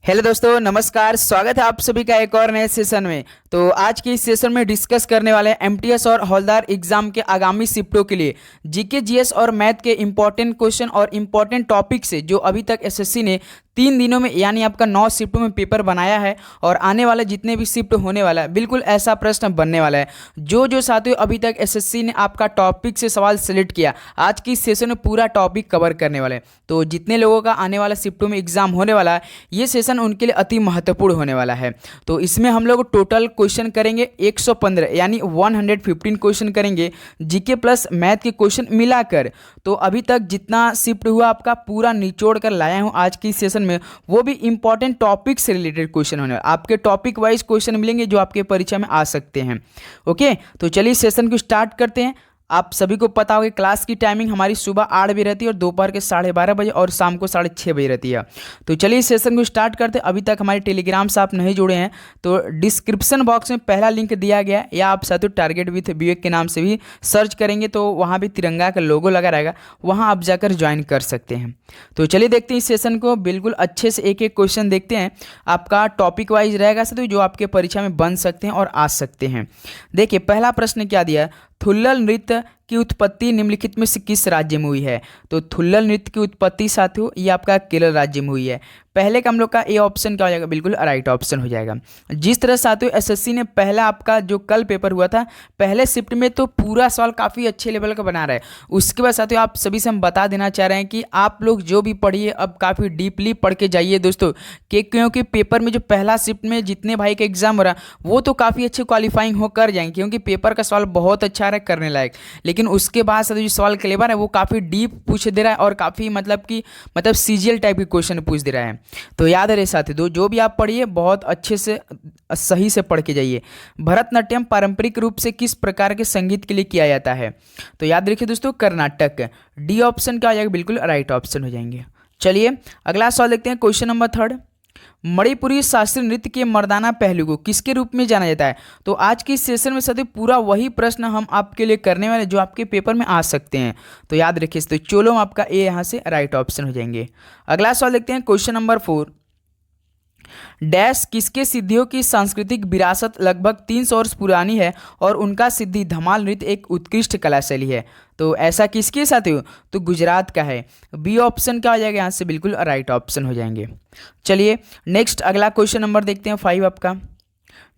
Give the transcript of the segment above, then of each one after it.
Hello दोस्तों, नमस्कार। स्वागत है आप सभी का एक और नए सेशन में। तो आज के इस सेशन में डिस्कस करने वाले हैं एमटीएस और हवलदार एग्जाम के आगामी शिफ्टों के लिए जीके जीएस और मैथ के इंपॉर्टेंट क्वेश्चन और इंपॉर्टेंट टॉपिक से जो अभी तक एसएससी ने 3 दिनों में यानी आपका 9 शिफ्टों में पेपर बनाया है और आने वाले जितने भी शिफ्ट होने वाला है बिल्कुल ऐसा प्रश्न बनने वाला है। जो साथियों अभी तक एसएससी ने आपका टॉपिक से सवाल सेलेक्ट किया, आज की इस सेशन में पूरा टॉपिक कवर करने वाले हैं। तो जितने लोगों का आने वाला शिफ्टों में एग्जाम होने वाला है, ये सेशन उनके लिए अति महत्वपूर्ण होने वाला है। तो इसमें हम लोग टोटल क्वेश्चन करेंगे 115 यानी 115 क्वेश्चन करेंगे जीके प्लस मैथ के क्वेश्चन मिलाकर। तो अभी तक जितना शिफ्ट हुआ आपका पूरा निचोड़ कर लाया हूँ आज की सेशन में, वो भी इंपॉर्टेंट टॉपिक से रिलेटेड क्वेश्चन होने वाले। आपके टॉपिक वाइज क्वेश्चन मिलेंगे जो आपके परीक्षा में आ सकते हैं। ओके, तो चलिए सेशन को स्टार्ट करते हैं। आप सभी को पता होगा क्लास की टाइमिंग हमारी सुबह 8 बजे रहती है और दोपहर के 12:30 बजे और शाम को 6:30 बजे रहती है। तो चलिए इस सेशन को स्टार्ट करते हैं। अभी तक हमारे टेलीग्राम से आप नहीं जुड़े हैं तो डिस्क्रिप्शन बॉक्स में पहला लिंक दिया गया है, या आप साथियों टारगेट विथ विवेक के नाम से भी सर्च करेंगे तो वहाँ भी तिरंगा का लोगो लगा रहेगा, वहाँ आप जाकर ज्वाइन कर सकते हैं। तो चलिए देखते हैं इस सेशन को, बिल्कुल अच्छे से एक एक क्वेश्चन देखते हैं। आपका टॉपिक वाइज रहेगा साथियों जो आपके परीक्षा में बन सकते हैं और आ सकते हैं। देखिए पहला प्रश्न क्या दिया है, थुल्लल नृत्य की उत्पत्ति निम्नलिखित में से किस राज्य में हुई है। तो थुल्लल नृत्य की उत्पत्ति साथियों ये आपका केरल राज्य में हुई है। पहले का हम लोग का ए ऑप्शन क्या हो जाएगा, बिल्कुल राइट ऑप्शन हो जाएगा। जिस तरह साथियों एसएससी ने पहला आपका जो कल पेपर हुआ था पहले शिफ्ट में तो पूरा सवाल काफ़ी अच्छे लेवल का बना रहा है। उसके बाद साथियों आप सभी से हम बता देना चाह रहे हैं कि आप लोग जो भी पढ़िए अब काफ़ी डीपली पढ़ के जाइए दोस्तों, क्योंकि पेपर में जो पहला शिफ्ट में जितने भाई का एग्जाम हो रहा है वो तो काफ़ी अच्छे क्वालिफाइंग हो कर जाएंगे, क्योंकि पेपर का सवाल बहुत अच्छा रहा करने लायक। लेकिन उसके बाद साथियों जो सवाल क्लेवर है वो काफ़ी डीप पूछ दे रहा है और काफ़ी मतलब सीजीएल टाइप के क्वेश्चन पूछ दे रहा है। तो याद रहे साथी जो भी आप पढ़िए बहुत अच्छे से सही से पढ़ के जाइए। भरतनाट्यम पारंपरिक रूप से किस प्रकार के संगीत के लिए किया जाता है। तो याद रखिए दोस्तों कर्नाटक। डी ऑप्शन क्या हो जाएगा, बिल्कुल राइट ऑप्शन हो जाएंगे। चलिए अगला सवाल देखते हैं, क्वेश्चन नंबर 3। मणिपुरी शास्त्रीय नृत्य के मर्दाना पहलू को किसके रूप में जाना जाता है। तो आज की सेशन में साथियों पूरा वही प्रश्न हम आपके लिए करने वाले जो आपके पेपर में आ सकते हैं। तो याद रखिए तो चलो आपका ए यहाँ से राइट ऑप्शन हो जाएंगे। अगला सवाल देखते हैं, क्वेश्चन नंबर 4। डैश किसके सिद्धियों की सांस्कृतिक विरासत लगभग 300 वर्ष पुरानी है और उनका सिद्धि धमाल नृत्य एक उत्कृष्ट कला शैली है। तो ऐसा किसके साथ हो, तो गुजरात का है। बी ऑप्शन क्या हो जाएगा यहाँ से, बिल्कुल राइट ऑप्शन हो जाएंगे। चलिए नेक्स्ट अगला क्वेश्चन नंबर देखते हैं 5 आपका।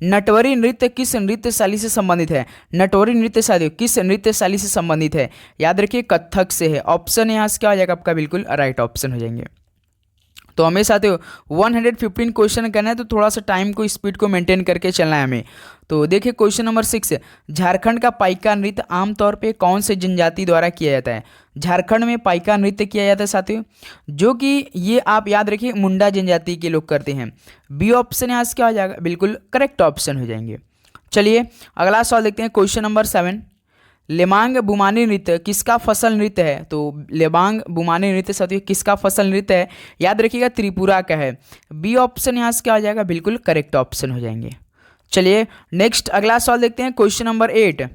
नटवरी नृत्य किस नृत्य शैली से संबंधित है। नटवरी नृत्य शैली किस नृत्य शैली से संबंधित है। याद रखिए कथक से है। ऑप्शन यहाँ से क्या हो जाएगा आपका, बिल्कुल राइट ऑप्शन हो जाएंगे। तो हमें साथियों 115 क्वेश्चन करना है तो थोड़ा सा टाइम को स्पीड को मेंटेन करके चलना है हमें। तो देखिए क्वेश्चन नंबर 6। झारखंड का पाइका नृत्य आमतौर पे कौन से जनजाति द्वारा किया जाता है। झारखंड में पाइका नृत्य किया जाता है साथियों, जो कि ये आप याद रखिए मुंडा जनजाति के लोग करते हैं। बी ऑप्शन यहाँ से क्या हो जाएगा, बिल्कुल करेक्ट ऑप्शन हो जाएंगे। चलिए अगला सवाल देखते हैं, क्वेश्चन नंबर 7। लेबांग बुमानी नृत्य किसका फसल नृत्य है। तो लेबांग बुमानी नृत्य साथियों किसका फसल नृत्य है। याद रखिएगा त्रिपुरा का है। बी ऑप्शन यहाँ से क्या हो जाएगा, बिल्कुल करेक्ट ऑप्शन हो जाएंगे। चलिए नेक्स्ट अगला सवाल देखते हैं, क्वेश्चन नंबर 8।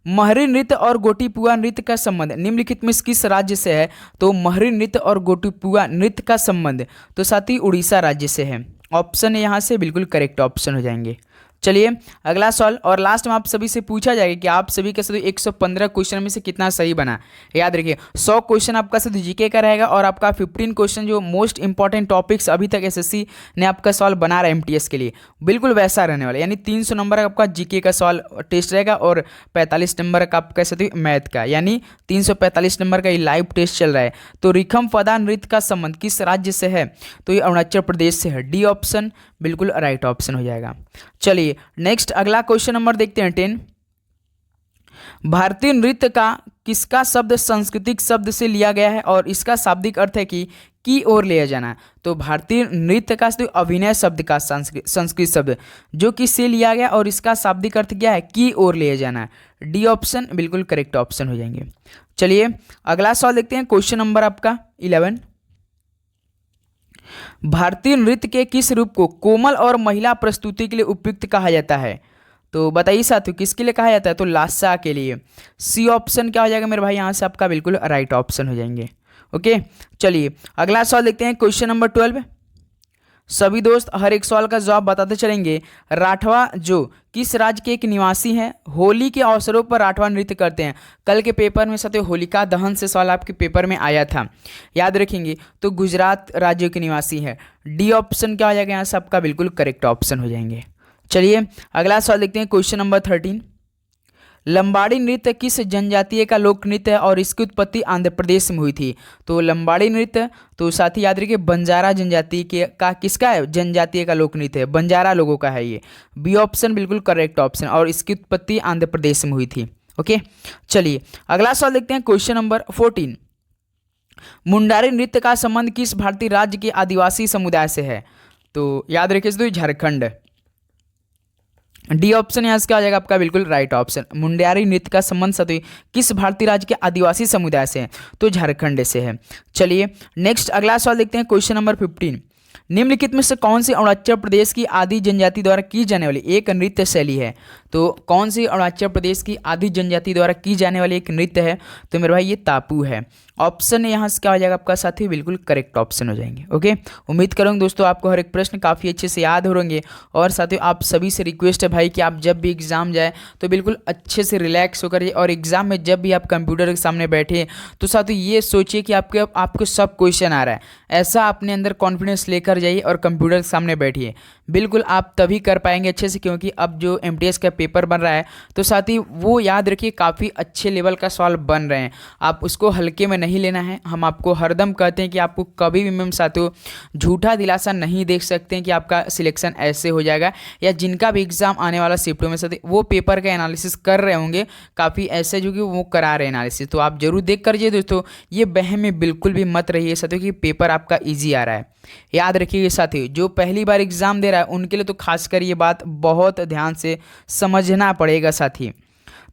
महरी नृत्य और गोटीपुआ नृत्य का संबंध निम्नलिखित में किस राज्य से है। तो महरी नृत्य और गोटीपुआ नृत्य का संबंध तो साथी उड़ीसा राज्य से है। ऑप्शन यहाँ से बिल्कुल करेक्ट ऑप्शन हो जाएंगे। चलिए अगला सवाल और लास्ट में आप सभी से पूछा जाएगा कि आप सभी के सभी 115 क्वेश्चन में से कितना सही बना। याद रखिए 100 क्वेश्चन आपका सिर्फ जीके का रहेगा और आपका 15 क्वेश्चन जो मोस्ट इंपॉर्टेंट टॉपिक्स अभी तक एसएससी ने आपका सवाल बना रहा है एमटीएस के लिए बिल्कुल वैसा रहने वाला, यानी 300 नंबर का आपका जीके का सवाल टेस्ट रहेगा और 45 नंबर का आपका साथी मैथ का, यानी 345 नंबर का ये लाइव टेस्ट चल रहा है। तो रिखम फदा नृत्य का संबंध किस राज्य से है। तो ये अरुणाचल प्रदेश से है। डी ऑप्शन बिल्कुल राइट ऑप्शन हो जाएगा। चलिए नेक्स्ट अगला क्वेश्चन नंबर देखते हैं 10। भारतीय नृत्य का किसका शब्द सांस्कृतिक शब्द से लिया गया है और इसका शाब्दिक अर्थ है कि की ओर ले जाना। तो भारतीय नृत्य का अभिनय शब्द का संस्कृत शब्द जो कि से लिया गया और इसका शाब्दिक अर्थ क्या है, की ओर ले जाना। डी ऑप्शन बिल्कुल करेक्ट ऑप्शन हो जाएंगे। चलिए अगला सवाल देखते हैं, क्वेश्चन नंबर आपका 11। भारतीय नृत्य के किस रूप को कोमल और महिला प्रस्तुति के लिए उपयुक्त कहा जाता है। तो बताइए साथियों किसके लिए कहा जाता है। तो लासा के लिए। सी ऑप्शन क्या हो जाएगा मेरे भाई, यहाँ से आपका बिल्कुल राइट ऑप्शन हो जाएंगे। ओके चलिए अगला सवाल देखते हैं, क्वेश्चन नंबर 12। सभी दोस्त हर एक सवाल का जवाब बताते चलेंगे। राठवा जो किस राज्य के एक निवासी हैं, होली के अवसरों पर राठवा नृत्य करते हैं। कल के पेपर में साथियों होलिका दहन से सवाल आपके पेपर में आया था, याद रखेंगे। तो गुजरात राज्य के निवासी है। डी ऑप्शन क्या हो जाएगा यहाँ से आपका बिल्कुल करेक्ट ऑप्शन हो जाएंगे। चलिए अगला सवाल देखते हैं, क्वेश्चन नंबर 13। लंबाड़ी नृत्य किस जनजातीय का लोक नृत्य है और इसकी उत्पत्ति आंध्र प्रदेश में हुई थी। तो लंबाड़ी नृत्य तो साथी याद रखिए बंजारा जनजाति के का किसका है, जनजातीय का लोक नृत्य है, बंजारा लोगों का है ये। बी ऑप्शन बिल्कुल करेक्ट ऑप्शन, और इसकी उत्पत्ति आंध्र प्रदेश में हुई थी। ओके चलिए अगला सवाल देखते हैं, क्वेश्चन नंबर 14। मुंडारी नृत्य का संबंध किस भारतीय राज्य के आदिवासी समुदाय से है। तो याद रखिए दोस्तों झारखंड। डी ऑप्शन यहाँ से क्या आ जाएगा आपका बिल्कुल राइट ऑप्शन। मुंडारी नृत्य का संबंध सतही किस भारतीय राज्य के आदिवासी समुदाय से है, तो झारखंड से है। चलिए नेक्स्ट अगला सवाल देखते हैं, क्वेश्चन नंबर 15। निम्नलिखित में से कौन सी अरुणाचल प्रदेश की आदि जनजाति द्वारा की जाने वाली एक नृत्य शैली है। तो कौन सी अरुणाचल प्रदेश की आदि जनजाति द्वारा की जाने वाली एक नृत्य है, तो मेरे भाई ये तापू है। ऑप्शन यहाँ से क्या हो जाएगा आपका साथी बिल्कुल करेक्ट ऑप्शन हो जाएंगे। ओके उम्मीद करूँगा दोस्तों आपको हर एक प्रश्न काफ़ी अच्छे से याद हो रहेंगे। और साथियों आप सभी से रिक्वेस्ट है भाई कि आप जब भी एग्ज़ाम जाए तो बिल्कुल अच्छे से रिलैक्स होकर, और एग्ज़ाम में जब भी आप कंप्यूटर के सामने बैठे तो साथियों ये सोचिए कि आपको सब क्वेश्चन आ रहा है। ऐसा अपने अंदर कॉन्फिडेंस लेकर जाइए और कंप्यूटर के सामने बैठिए, बिल्कुल आप तभी कर पाएंगे अच्छे से। क्योंकि अब जो MTS का पेपर बन रहा है तो साथ ही वो याद रखिए काफ़ी अच्छे लेवल का सवाल बन रहे हैं, आप उसको हल्के में नहीं लेना है। हम आपको हरदम कहते हैं कि आपको कभी भी मैम साथियों झूठा दिलासा नहीं देख सकते हैं कि आपका सिलेक्शन ऐसे हो जाएगा, या जिनका भी एग्जाम आने वाला शिफ्टों में साथी वो पेपर का एनालिसिस कर रहे होंगे काफ़ी ऐसे जो कि वो करा रहे हैं एनालिसिस, तो आप जरूर देख करिए दोस्तों। ये बहम में बिल्कुल भी मत रहिए साथियों कि पेपर आपका ईजी आ रहा है। याद रखिए साथियों जो पहली बार एग्जाम दे रहा है उनके लिए तो खासकर ये बात बहुत ध्यान से समझना पड़ेगा साथी।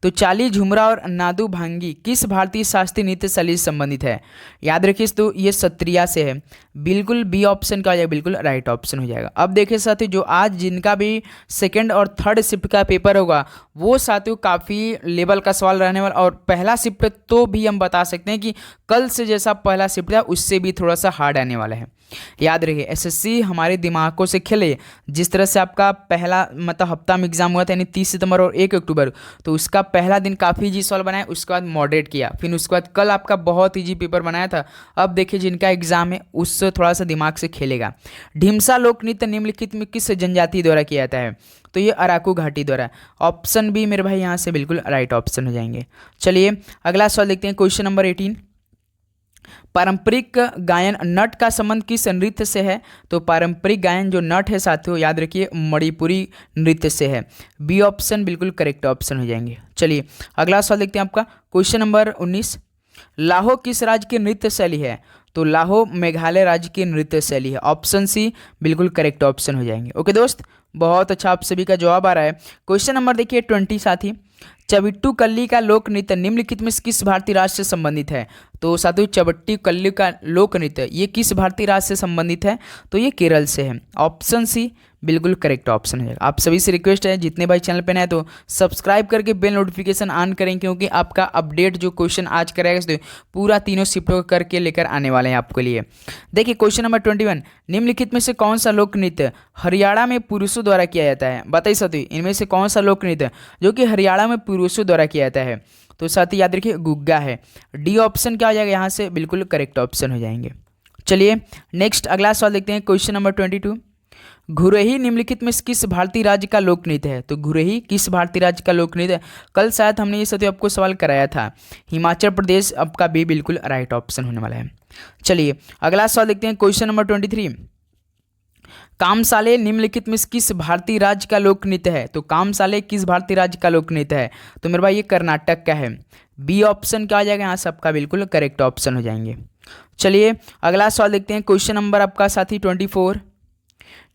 तो चाली, झुमरा और नादू भांगी किस भारतीय शास्त्रीय नृत्य शैली से संबंधित है। याद रखिए तो ये सत्रिया से है, बिल्कुल बी ऑप्शन का हो जाएगा बिल्कुल राइट ऑप्शन हो जाएगा। अब देखिए साथियों जो आज जिनका भी सेकंड और थर्ड शिफ्ट का पेपर होगा वो साथियों काफ़ी लेवल का सवाल रहने वाला, और पहला शिफ्ट तो भी हम बता सकते हैं कि कल से जैसा पहला शिफ्ट था उससे भी थोड़ा सा हार्ड आने वाला है। याद रखिए SSC हमारे दिमागों से खेले, जिस तरह से आपका पहला मतलब हफ्ता में एग्जाम हुआ था यानी 30 सितंबर और 1 अक्टूबर, तो उसका पहला दिन काफ़ी ईजी सवाल बनाया, उसके बाद मॉडरेट किया, फिर उसके बाद कल आपका बहुत ईजी पेपर बनाया था। अब देखिए जिनका एग्जाम है उससे थोड़ा सा दिमाग से खेलेगा। ढिमसा लोक नृत्य निम्नलिखित में किस जनजाति द्वारा किया जाता है, तो ये अराकू घाटी द्वारा। ऑप्शन बी मेरे भाई यहाँ से बिल्कुल राइट ऑप्शन हो जाएंगे। चलिए अगला सवाल देखते हैं, क्वेश्चन नंबर 18। पारंपरिक गायन नट का संबंध किस नृत्य से है। तो पारंपरिक गायन जो नट है साथियों याद रखिए मणिपुरी नृत्य से है। बी ऑप्शन बिल्कुल करेक्ट ऑप्शन हो जाएंगे। चलिए अगला सवाल देखते हैं आपका क्वेश्चन नंबर 19। लाहो किस राज्य की नृत्य शैली है। तो लाहो मेघालय राज्य की नृत्य शैली है। ऑप्शन सी बिल्कुल करेक्ट ऑप्शन हो जाएंगे। ओके दोस्त बहुत अच्छा आप सभी का जवाब आ रहा है। क्वेश्चन नंबर देखिए 20 साथी। चविट्टू कल्ली का लोक नृत्य निम्नलिखित में किस भारतीय राज्य से संबंधित है। तो साथियों चविट्टू कल्ली का लोक नृत्य ये किस भारतीय राज्य से संबंधित है, तो ये केरल से है। ऑप्शन सी बिल्कुल करेक्ट ऑप्शन है। आप सभी से रिक्वेस्ट है जितने भाई चैनल पे नए तो सब्सक्राइब करके बेल नोटिफिकेशन ऑन करें, क्योंकि आपका अपडेट जो क्वेश्चन आज कराएगा पूरा तीनों शिफ्टों करके लेकर आने वाले हैं आपके लिए। देखिए क्वेश्चन नंबर 21। निम्नलिखित में से कौन सा लोक नृत्य हरियाणा में पुरुषों द्वारा किया जाता है। बताइए साथियों इनमें से कौन सा लोक नृत्य जो कि हरियाणा में पुरुषों द्वारा किया जाता है। तो साथी याद रखिए गुग्गा है। डी ऑप्शन क्या हो जाएगा यहाँ से बिल्कुल करेक्ट ऑप्शन हो जाएंगे। चलिए नेक्स्ट अगला सवाल देखते हैं, क्वेश्चन नंबर 22। घुरेही निम्नलिखित में किस भारतीय राज्य का लोक नृत्य है। तो घुरेही किस भारतीय राज्य का लोक नृत्य है, कल शायद हमने ये साथियों आपको सवाल कराया था। हिमाचल प्रदेश आपका भी बिल्कुल राइट ऑप्शन होने वाला है। चलिए अगला सवाल देखते हैं, क्वेश्चन नंबर 23। कामसाले निम्नलिखित में किस भारतीय राज्य का लोक नृत्य है। तो कामसाले किस भारतीय राज्य का लोक नृत्य है, तो मेरे भाई ये कर्नाटक का है। बी ऑप्शन क्या आ जाएगा यहाँ सबका बिल्कुल करेक्ट ऑप्शन हो जाएंगे। चलिए अगला सवाल देखते हैं, क्वेश्चन नंबर आपका साथी 24।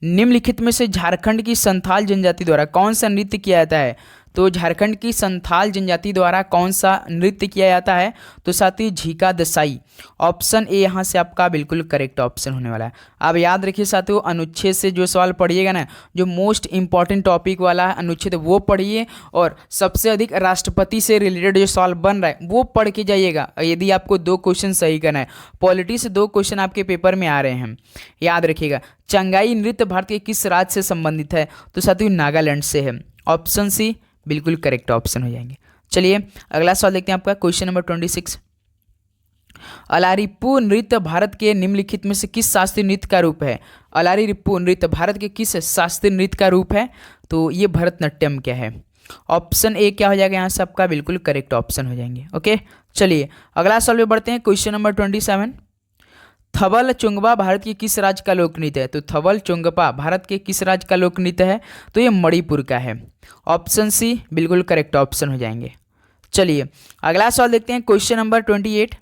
निम्नलिखित में से झारखंड की संथाल जनजाति द्वारा कौन सा नृत्य किया जाता है। तो झारखंड की संथाल जनजाति द्वारा कौन सा नृत्य किया जाता है? तो साथी झीका दसाई। ऑप्शन ए यहाँ से आपका बिल्कुल करेक्ट ऑप्शन होने वाला है। अब याद रखिए साथियों, अनुच्छेद से जो सवाल पढ़िएगा ना, जो मोस्ट इंपॉर्टेंट टॉपिक वाला है अनुच्छेद वो पढ़िए, और सबसे अधिक राष्ट्रपति से रिलेटेड जो सवाल बन रहा है वो पढ़ के जाइएगा। यदि आपको 2 क्वेश्चन सही करना है, पॉलिटी से 2 क्वेश्चन आपके पेपर में आ रहे हैं, याद रखिएगा। चंगाई नृत्य भारत के किस राज्य से संबंधित है? तो साथियों नागालैंड से है। ऑप्शन सी बिल्कुल करेक्ट ऑप्शन हो जाएंगे। चलिए अगला सवाल देखते हैं आपका, क्वेश्चन नंबर 26। अलारिप्पू नृत्य भारत के निम्नलिखित में से किस शास्त्रीय नृत्य का रूप है? अलारिप्पू नृत्य भारत के किस शास्त्रीय नृत्य का रूप है? तो ये भरतनाट्यम क्या है? ऑप्शन ए क्या हो जाएगा यहाँ से आपका बिल्कुल करेक्ट ऑप्शन हो जाएंगे। ओके, चलिए अगला सवाल में बढ़ते हैं, क्वेश्चन नंबर 27। थबल चुंगपा भारत के किस राज्य का लोक नृत्य है? तो थबल चुंगपा भारत के किस राज्य का लोक नृत्य है? तो ये मणिपुर का है। ऑप्शन सी बिल्कुल करेक्ट ऑप्शन हो जाएंगे। चलिए अगला सवाल देखते हैं, क्वेश्चन नंबर 28।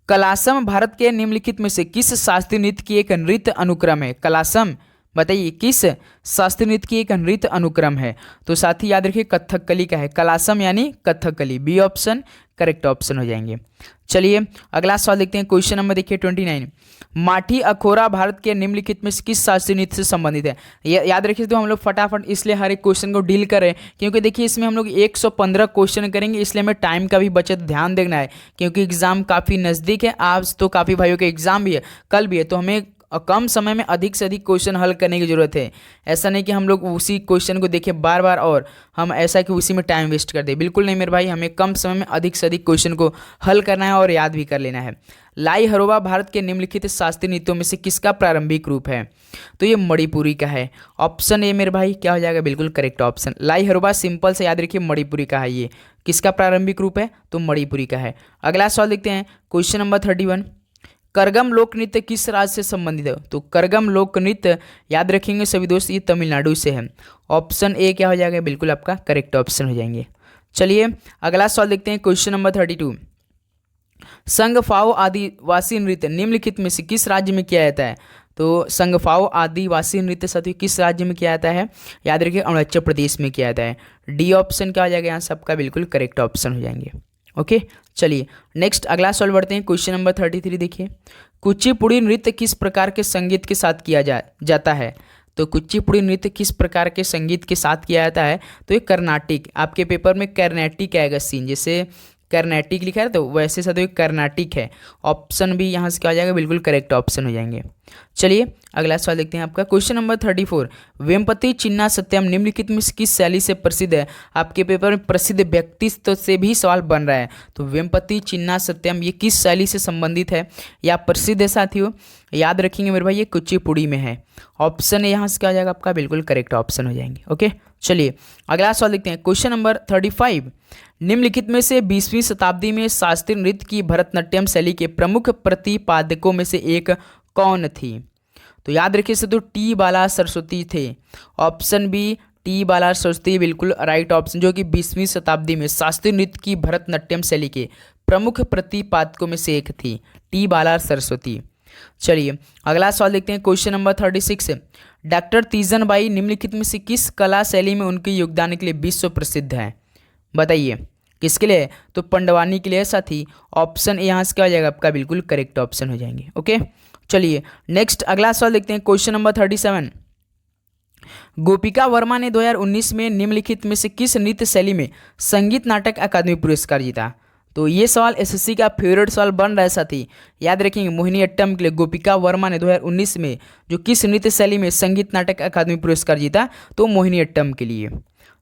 कलासम भारत के निम्नलिखित में से किस शास्त्रीय नृत्य की एक नृत्य अनुक्रम है? कलासम बताइए किस शास्त्रीय नृत्य की एक नृत्य अनुक्रम है? तो साथी याद रखिए कथकली का है। कलासम यानी Kathakali, B option correct option हो जाएंगे। चलिए अगला सवाल देखते हैं, क्वेश्चन नंबर देखिए 29। माठी अखोरा भारत के निम्नलिखित में से किस शास्त्रीय नृत्य से संबंधित है? याद रखिए, तो हम लोग फटाफट इसलिए हर एक क्वेश्चन को डील कर रहे हैं क्योंकि देखिए इसमें हम लोग 115 क्वेश्चन करेंगे, इसलिए हमें टाइम का भी बचत ध्यान देना है क्योंकि एग्जाम काफ़ी नज़दीक है। आज तो काफ़ी भाइयों के एग्जाम भी है, कल भी है, तो हमें कम समय में अधिक से अधिक क्वेश्चन हल करने की ज़रूरत है। ऐसा नहीं कि हम लोग उसी क्वेश्चन को देखें बार बार और हम ऐसा कि उसी में टाइम वेस्ट कर दें, बिल्कुल नहीं मेरे भाई। हमें कम समय में अधिक से अधिक क्वेश्चन को हल करना है और याद भी कर लेना है। लाई हरोबा भारत के निम्नलिखित शास्त्रीय नृत्यों में से किसका प्रारंभिक रूप है? तो ये मणिपुरी का है। ऑप्शन ए मेरे भाई क्या हो जाएगा बिल्कुल करेक्ट ऑप्शन। लाई हरोबा सिंपल से याद रखिए मणिपुरी का है। ये किसका प्रारंभिक रूप है? तो मणिपुरी का है। अगला सवाल देखते हैं, क्वेश्चन नंबर 31। करगम लोक नृत्य किस राज्य से संबंधित है? तो करगम लोक नृत्य याद रखेंगे सभी दोस्त, ये तमिलनाडु से है। ऑप्शन ए क्या हो जाएगा बिल्कुल आपका करेक्ट ऑप्शन हो जाएंगे। चलिए अगला सवाल देखते हैं, क्वेश्चन नंबर 32। संगफाओ आदिवासी नृत्य निम्नलिखित में से किस राज्य में किया जाता है? तो संगफाओ आदिवासी नृत्य साथियों किस राज्य में किया जाता है? याद रखिए अरुणाचल प्रदेश में किया जाता है। डी ऑप्शन क्या हो जाएगा यहाँ सबका बिल्कुल करेक्ट ऑप्शन हो जाएंगे। ओके, चलिए नेक्स्ट अगला सवाल बढ़ते हैं, क्वेश्चन नंबर 33 देखिए। कुचिपुड़ी नृत्य किस प्रकार के संगीत के साथ किया जाता है? तो कुचिपुड़ी नृत्य किस प्रकार के संगीत के साथ किया जाता है? तो ये कर्नाटिक, आपके पेपर में कर्नाटिक आएगा सीन, जैसे कर्नाटिक लिखा है तो वैसे साथ कर्नाटिक है। ऑप्शन भी यहाँ से क्या हो जाएगा बिल्कुल करेक्ट ऑप्शन हो जाएंगे। चलिए अगला सवाल देखते हैं आपका, क्वेश्चन नंबर 34। वेम्पति चिन्ना सत्यम निम्नलिखित में किस शैली से प्रसिद्ध है? आपके पेपर में प्रसिद्ध व्यक्तित्व से भी सवाल बन रहा है, तो वेम्पति चिन्ना सत्यम ये किस शैली से संबंधित है या प्रसिद्ध है साथियों? याद रखेंगे मेरे भाई ये कुचिपुड़ी में है। ऑप्शन यहाँ से क्या हो जाएगा आपका बिल्कुल करेक्ट ऑप्शन हो जाएंगे। ओके, चलिए अगला सवाल देखते हैं, क्वेश्चन नंबर 35। निम्नलिखित में से 20वीं शताब्दी में शास्त्रीय नृत्य की भरतनाट्यम शैली के प्रमुख प्रतिपादकों में से एक कौन थी? तो याद रखिए से तो टी बाला सरस्वती थे। ऑप्शन बी टी बाला सरस्वती बिल्कुल राइट ऑप्शन, जो कि 20वीं शताब्दी में शास्त्रीय नृत्य की भरतनाट्यम शैली के प्रमुख प्रतिपादकों में से एक थी, टी बाला सरस्वती। चलिए अगला सवाल देखते हैं, question number 36। Doctor Teejan Bai निम्नलिखित में से किस कला शैली में उनके योगदान के लिए विश्व प्रसिद्ध है? बताइए किसके लिए? तो पंडवानी के लिए साथी। ऑप्शन ए यहाँ से क्या हो जाएगा आपका बिल्कुल करेक्ट ऑप्शन हो जाएंगे। ओके, चलिए नेक्स्ट अगला सवाल देखते हैं, क्वेश्चन नंबर 37। गोपिका वर्मा ने 2019 में निम्नलिखित में से किस नृत्य शैली में संगीत नाटक अकादमी पुरस्कार जीता? तो ये सवाल एसएससी का फेवरेट सवाल बन रहा है साथी, याद रखेंगे। मोहिनीअट्टम के लिए गोपिका वर्मा ने 2019 में जो किस नृत्य शैली में संगीत नाटक अकादमी पुरस्कार जीता? तो मोहिनीअट्टम के लिए।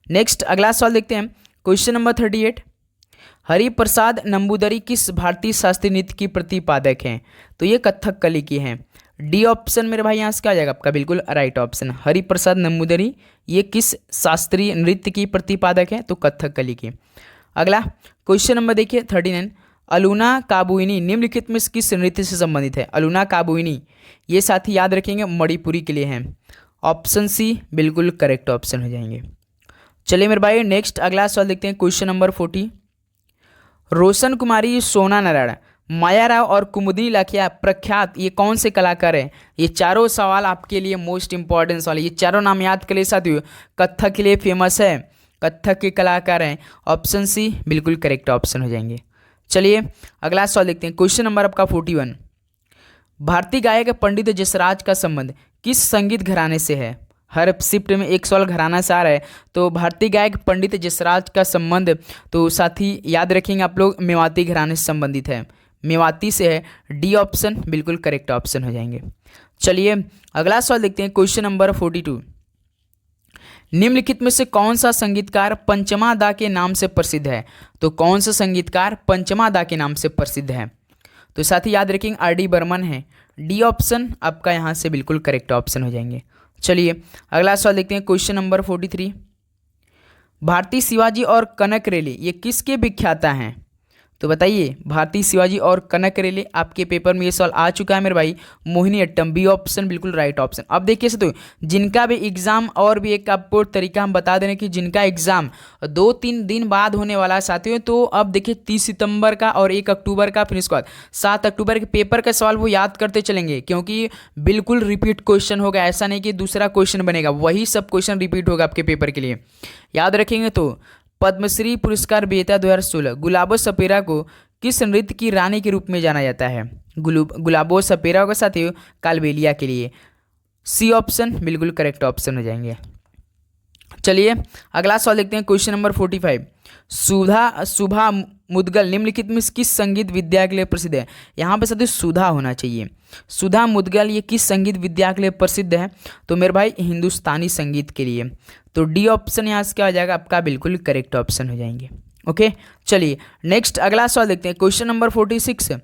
नेक्स्ट अगला सवाल देखते हैं, क्वेश्चन नंबर 38। हरिप्रसाद नंबूदरी किस भारतीय शास्त्रीय नृत्य की प्रतिपादक हैं? तो ये कथकली की हैं। डी ऑप्शन मेरे भाई यहाँ से क्या आ जाएगा आपका बिल्कुल राइट ऑप्शन। हरिप्रसाद नंबूदरी ये किस शास्त्रीय नृत्य की प्रतिपादक है? तो कथकली की। अगला क्वेश्चन नंबर देखिए 39। अलूना काबुइनी निम्नलिखित में किस नृत्य से संबंधित है? अलूना काबुइनी ये साथी याद रखेंगे मणिपुरी के लिए हैं। ऑप्शन सी बिल्कुल करेक्ट ऑप्शन हो जाएंगे। चलिए मेरे भाई नेक्स्ट अगला सवाल देखते हैं, क्वेश्चन नंबर 40। रोशन कुमारी, सोना नारायण, माया राव और कुमुदिनी लाखिया प्रख्यात ये कौन से कलाकार हैं? ये चारों सवाल आपके लिए मोस्ट इंपॉर्टेंट सवाल है, ये चारों नाम याद कर लिए साथियों। कथक के लिए फेमस है, कथक के कलाकार हैं। ऑप्शन सी बिल्कुल करेक्ट ऑप्शन हो जाएंगे। चलिए अगला सवाल देखते हैं। क्वेश्चन नंबर आपका 41। भारतीय गायक पंडित जसराज का संबंध किस संगीत घराने से है? हर शिफ्ट में एक सवाल घराना से आ रहा है। तो भारतीय गायक पंडित जसराज का संबंध, तो साथी याद रखेंगे आप लोग, मेवाती घराने से संबंधित है। मेवाती से है। डी ऑप्शन बिल्कुल करेक्ट ऑप्शन हो जाएंगे। चलिए अगला सवाल देखते हैं। Question number 42। निम्नलिखित में से कौन सा संगीतकार पंचमा दा के नाम से प्रसिद्ध है? तो कौन सा संगीतकार पंचमा दा के नाम से प्रसिद्ध है? तो साथी याद रखेंगे आर डी बर्मन है। डी ऑप्शन आपका यहाँ से बिल्कुल करेक्ट ऑप्शन हो जाएंगे। चलिए अगला सवाल देखते हैं। Question number 43। भारती शिवाजी और कनक रेली ये किसके विख्याता हैं? तो बताइए, भारती शिवाजी और कनक रेली आपके पेपर में ये सवाल आ चुका है मेरे भाई। मोहिनी अट्टम, बी ऑप्शन बिल्कुल राइट ऑप्शन। अब देखिए तो जिनका भी एग्जाम, और भी एक आपको तरीका हम बता दें कि जिनका एग्जाम 2-3 दिन बाद होने वाला है साथियों, तो अब देखिए 30 सितंबर का और 1 अक्टूबर का, फिर इसके बाद 7 अक्टूबर के पेपर का सवाल वो याद करते चलेंगे, क्योंकि बिल्कुल रिपीट क्वेश्चन होगा। ऐसा नहीं कि दूसरा क्वेश्चन बनेगा, वही सब क्वेश्चन रिपीट होगा आपके पेपर के लिए। याद रखेंगे तो पद्मश्री पुरस्कार विजेता 2016 गुलाबो सपेरा को किस नृत्य की रानी के रूप में जाना जाता है? गुलाबो सपेरा का साथियों कालबेलिया के लिए। सी ऑप्शन बिल्कुल करेक्ट ऑप्शन हो जाएंगे। चलिए अगला सवाल देखते हैं। Question number 45। सुधा मुदगल निम्नलिखित में किस संगीत विद्या के लिए प्रसिद्ध है? यहाँ पे साथियों सुधा होना चाहिए। सुधा मुदगल ये किस संगीत विद्या के लिए प्रसिद्ध है? तो मेरे भाई हिंदुस्तानी संगीत के लिए। तो डी ऑप्शन यहाँ से क्या हो जाएगा आपका बिल्कुल करेक्ट ऑप्शन हो जाएंगे। ओके चलिए नेक्स्ट अगला सवाल देखते हैं। Question number 46।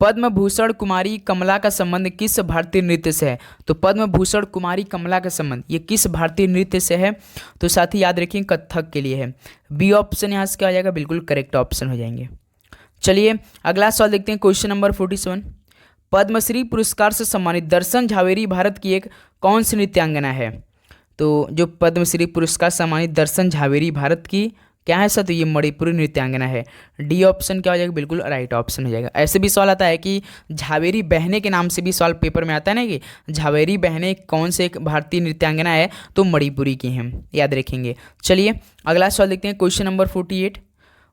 पद्म भूषण कुमारी कमला का संबंध किस भारतीय नृत्य से है? तो पद्म भूषण कुमारी कमला का संबंध ये किस भारतीय नृत्य से है? तो साथ ही याद रखिए कथक के लिए है। बी ऑप्शन यहाँ से क्या हो जाएगा बिल्कुल करेक्ट ऑप्शन हो जाएंगे। चलिए अगला सवाल देखते हैं। Question number 47। पद्मश्री पुरस्कार से सम्मानित दर्शन झावेरी भारत की एक कौन सी नृत्यांगना है? तो जो पद्मश्री पुरस्कार सम्मानित दर्शन झावेरी भारत की क्या है सर? तो ये मणिपुरी नृत्यांगना है। डी ऑप्शन क्या हो जाएगा बिल्कुल राइट ऑप्शन हो जाएगा। ऐसे भी सवाल आता है कि झावेरी बहनें के नाम से भी सवाल पेपर में आता है ना, कि झावेरी बहनें कौन से एक भारतीय नृत्यांगना है? तो मणिपुरी की हैं, याद रखेंगे। चलिए अगला सवाल देखते हैं। Question number 48।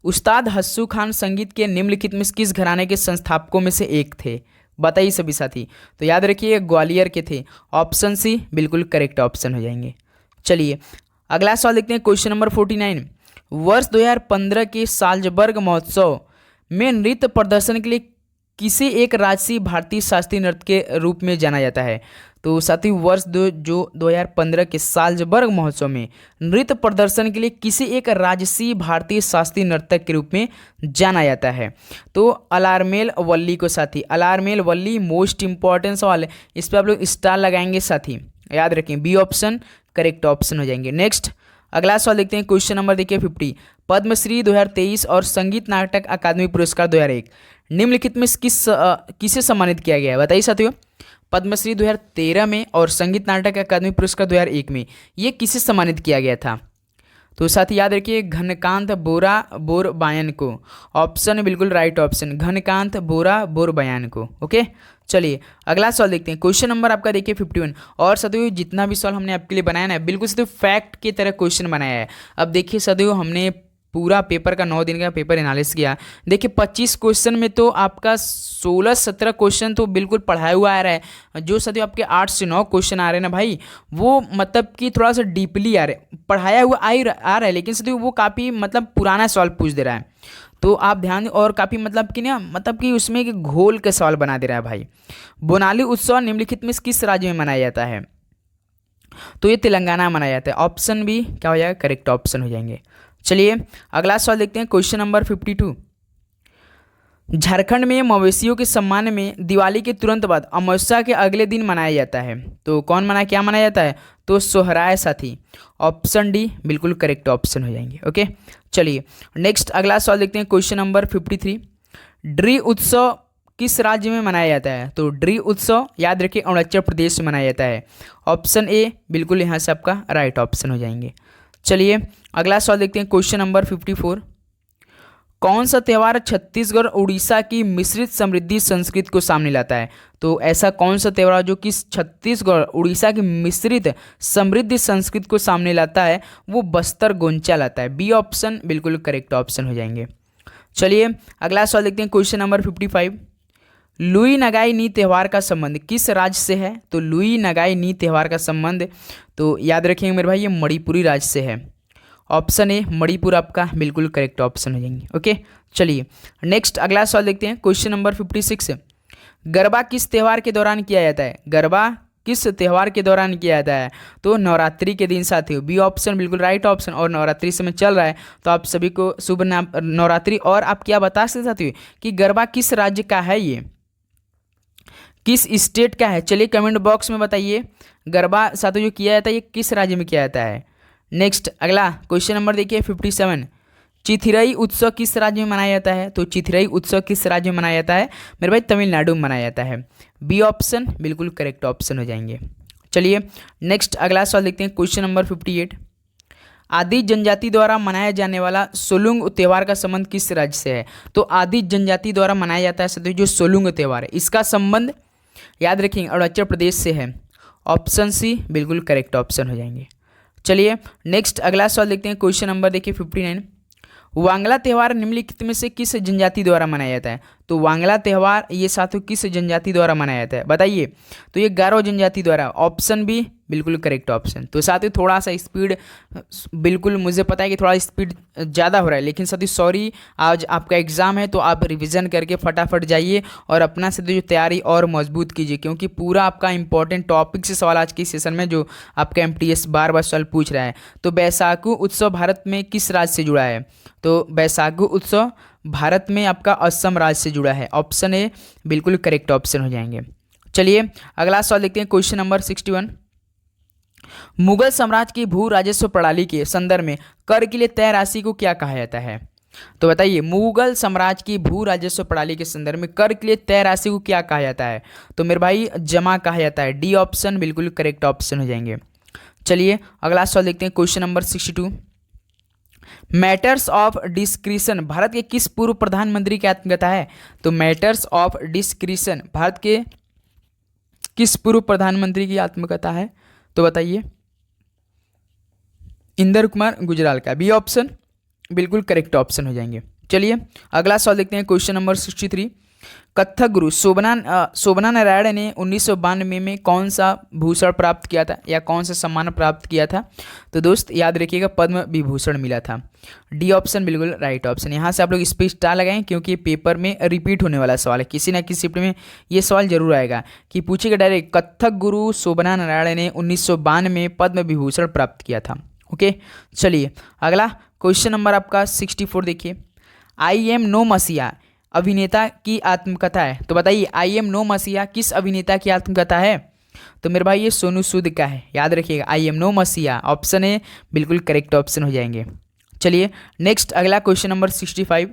उस्ताद हस्सू खान संगीत के निम्नलिखित में किस घराने के संस्थापकों में से एक थे? बताइए सभी साथी। तो याद रखिए ग्वालियर के थे। ऑप्शन सी बिल्कुल करेक्ट ऑप्शन हो जाएंगे। चलिए अगला सवाल देखते हैं। Question number 49। वर्ष 2015 के साल्जबर्ग महोत्सव में नृत्य प्रदर्शन के लिए किसे एक राजसी भारतीय शास्त्रीय नृत्य के रूप में जाना जाता है? तो साथ ही वर्ष 2015 के साल्जबर्ग महोत्सव में नृत्य प्रदर्शन के लिए किसी एक राजसी भारतीय शास्त्रीय नर्तक के रूप में जाना जाता है? तो अलारमेल वल्ली को साथी, अलारमेल वल्ली मोस्ट इंपॉर्टेंट सवाल है, इस पर आप लोग स्टार लगाएंगे साथी, याद रखें। बी ऑप्शन करेक्ट ऑप्शन हो जाएंगे। नेक्स्ट अगला सवाल देखते हैं। क्वेश्चन नंबर देखिए 50। पद्मश्री 2023 और संगीत नाटक अकादमी पुरस्कार 2001 निम्नलिखित में किसे सम्मानित किया गया है? बताइए साथियों। पद्मश्री 2013 में और संगीत नाटक अकादमी पुरस्कार 2001 में ये किसे सम्मानित किया गया था? तो साथ ही याद रखिए घनकांत बोरबायन को। ऑप्शन बिल्कुल राइट ऑप्शन, घनकांत बोरबायन को। ओके चलिए अगला सवाल देखते हैं। क्वेश्चन नंबर आपका देखिए 51। और साथियों जितना भी सवाल हमने आपके लिए बनाया ना, बिल्कुल साथियों फैक्ट की तरह क्वेश्चन बनाया है। अब देखिए साथियों हमने पूरा पेपर का 9 दिन का पेपर एनालिसिस किया। देखिए 25 क्वेश्चन में तो आपका 16-17 क्वेश्चन तो बिल्कुल पढ़ाया हुआ आ रहा है। जो साथियों आपके 8 से 9 क्वेश्चन आ रहे हैं ना भाई, वो मतलब कि थोड़ा सा डीपली आ रहे, पढ़ाया हुआ आ रहा है, लेकिन साथियों वो काफ़ी मतलब पुराना सवाल पूछ दे रहा है। तो आप ध्यान, और काफ़ी मतलब कि ना, मतलब कि उसमें कि घोल के सवाल बना दे रहा है भाई। बोनाली उत्सव निम्नलिखित में किस राज्य में मनाया जाता है? तो ये तेलंगाना में मनाया जाता है। ऑप्शन बी क्या हो जाएगा करेक्ट ऑप्शन हो जाएंगे। चलिए अगला सवाल देखते हैं। Question number 52। झारखंड में मवेशियों के सम्मान में दिवाली के तुरंत बाद अमावस्या के अगले दिन मनाया जाता है। तो कौन क्या मनाया जाता है? तो सोहराय साथी। ऑप्शन डी बिल्कुल करेक्ट ऑप्शन हो जाएंगे। ओके चलिए नेक्स्ट अगला सवाल देखते हैं। Question number 53। ड्री उत्सव किस राज्य में मनाया जाता है? तो ड्री उत्सव याद रखिए अरुणाचल प्रदेश में मनाया जाता है। ऑप्शन ए बिल्कुल यहाँ से आपका राइट ऑप्शन हो जाएंगे। चलिए अगला सवाल देखते हैं। Question number 54। कौन सा त्यौहार छत्तीसगढ़ और उड़ीसा की मिश्रित समृद्धि संस्कृति को सामने लाता है? तो ऐसा कौन सा त्यौहार जो कि छत्तीसगढ़ उड़ीसा की मिश्रित समृद्धि संस्कृति को सामने लाता है, वो बस्तर गोंचा लाता है। बी ऑप्शन बिल्कुल करेक्ट ऑप्शन हो जाएंगे। चलिए अगला सवाल देखते हैं, क्वेश्चन नंबर 55। लुई नगाई नी त्यौहार का संबंध किस राज्य से है? तो लुई नगाई नी त्यौहार का संबंध तो याद रखेंगे मेरे भाई, ये मणिपुरी राज्य से है। ऑप्शन ए मणिपुर आपका बिल्कुल करेक्ट ऑप्शन हो जाएंगे। ओके, चलिए नेक्स्ट अगला सवाल देखते हैं, क्वेश्चन नंबर 56। गरबा किस त्यौहार के दौरान किया जाता है? गरबा किस त्यौहार के दौरान किया जाता है? तो नवरात्रि के दिन साथियों, बी ऑप्शन बिल्कुल राइट ऑप्शन। और नवरात्रि समय चल रहा है तो आप सभी को शुभ नवरात्रि। और आप क्या बता सकते साथियों कि गरबा किस राज्य का है, ये किस स्टेट का है? चलिए कमेंट बॉक्स में बताइए, गरबा साथियों जो किया जाता है ये किस राज्य में किया जाता है। नेक्स्ट अगला क्वेश्चन नंबर देखिए 57। चिथिरई उत्सव किस राज्य में मनाया जाता है? तो चिथिरई उत्सव किस राज्य में मनाया जाता है? मेरे भाई तमिलनाडु में मनाया जाता है। बी ऑप्शन बिल्कुल करेक्ट ऑप्शन हो जाएंगे। चलिए नेक्स्ट अगला सवाल देखते हैं, क्वेश्चन नंबर 58। आदि जनजाति द्वारा मनाया जाने वाला सोलुंग त्यौहार का संबंध किस राज्य से है? तो आदि जनजाति द्वारा मनाया जाता है साथियों जो सोलुंग त्यौहार है, इसका संबंध याद रखेंगे अरुणाचल प्रदेश से है। ऑप्शन सी बिल्कुल करेक्ट ऑप्शन हो जाएंगे। चलिए नेक्स्ट अगला सवाल देखते हैं, क्वेश्चन नंबर देखिए 59। वांगला त्यौहार निम्नलिखित में से किस जनजाति द्वारा मनाया जाता है? तो वांगला त्यौहार ये साथियों किस जनजाति द्वारा मनाया जाता है बताइए? तो ये गारो जनजाति द्वारा। ऑप्शन बी बिल्कुल करेक्ट ऑप्शन। तो साथियों थोड़ा सा स्पीड, बिल्कुल मुझे पता है कि थोड़ा स्पीड ज़्यादा हो रहा है, लेकिन साथियों सॉरी, आज आपका एग्जाम है तो आप रिवीजन करके फटाफट जाइए और अपना से जो तैयारी और मजबूत कीजिए, क्योंकि पूरा आपका इंपॉर्टेंट टॉपिक से सवाल आज के सेशन में जो आपका MTS बार सवाल पूछ रहा है। तो बैसाखू उत्सव भारत में किस राज्य से जुड़ा है? तो बैसाखू उत्सव भारत में आपका असम राज्य से जुड़ा है। ऑप्शन ए बिल्कुल करेक्ट ऑप्शन हो जाएंगे। चलिए अगला सवाल देखते हैं, क्वेश्चन नंबर 61। मुगल साम्राज्य की भू राजस्व प्रणाली के संदर्भ में कर के लिए तय राशि को क्या कहा जाता है? तो बताइए मुगल साम्राज्य की भू राजस्व प्रणाली के संदर्भ में कर के लिए तय राशि को क्या कहा जाता है? तो मेरे भाई जमा कहा जाता है। डी ऑप्शन बिल्कुल करेक्ट ऑप्शन हो जाएंगे। चलिए अगला सवाल देखते हैं, question number 62। Matters of discretion Bharat के किस पूर्व प्रधानमंत्री की आत्मकथा है? तो मैटर्स ऑफ डिस्क्रिशन भारत के किस पूर्व प्रधानमंत्री की आत्मकथा है? तो बताइए इंदर कुमार गुजराल का। बी ऑप्शन बिल्कुल करेक्ट ऑप्शन हो जाएंगे। चलिए अगला सवाल देखते हैं, क्वेश्चन नंबर 63। कथक गुरु शोभना नारायण ने 1992 में कौन सा भूषण प्राप्त किया था या कौन सा सम्मान प्राप्त किया था? तो दोस्त याद रखिएगा पद्म विभूषण मिला था। डी ऑप्शन बिल्कुल राइट ऑप्शन। यहाँ से आप लोग इस पर स्टार लगाएं क्योंकि पेपर में रिपीट होने वाला सवाल है, किसी ना किसी शिफ्ट में ये सवाल जरूर आएगा कि पूछेगा डायरेक्ट कथक गुरु शोभना नारायण ने 1992 में पद्म विभूषण प्राप्त किया था। ओके, चलिए अगला क्वेश्चन नंबर आपका 64 देखिए। आई एम नो मसीहा अभिनेता की आत्मकथा है, तो बताइए आई एम नो मसीहा किस अभिनेता की आत्मकथा है? तो मेरे भाई ये सोनू सूद का है, याद रखिएगा आई एम नो मसीहा। ऑप्शन ए बिल्कुल करेक्ट ऑप्शन हो जाएंगे। चलिए नेक्स्ट अगला क्वेश्चन नंबर 65।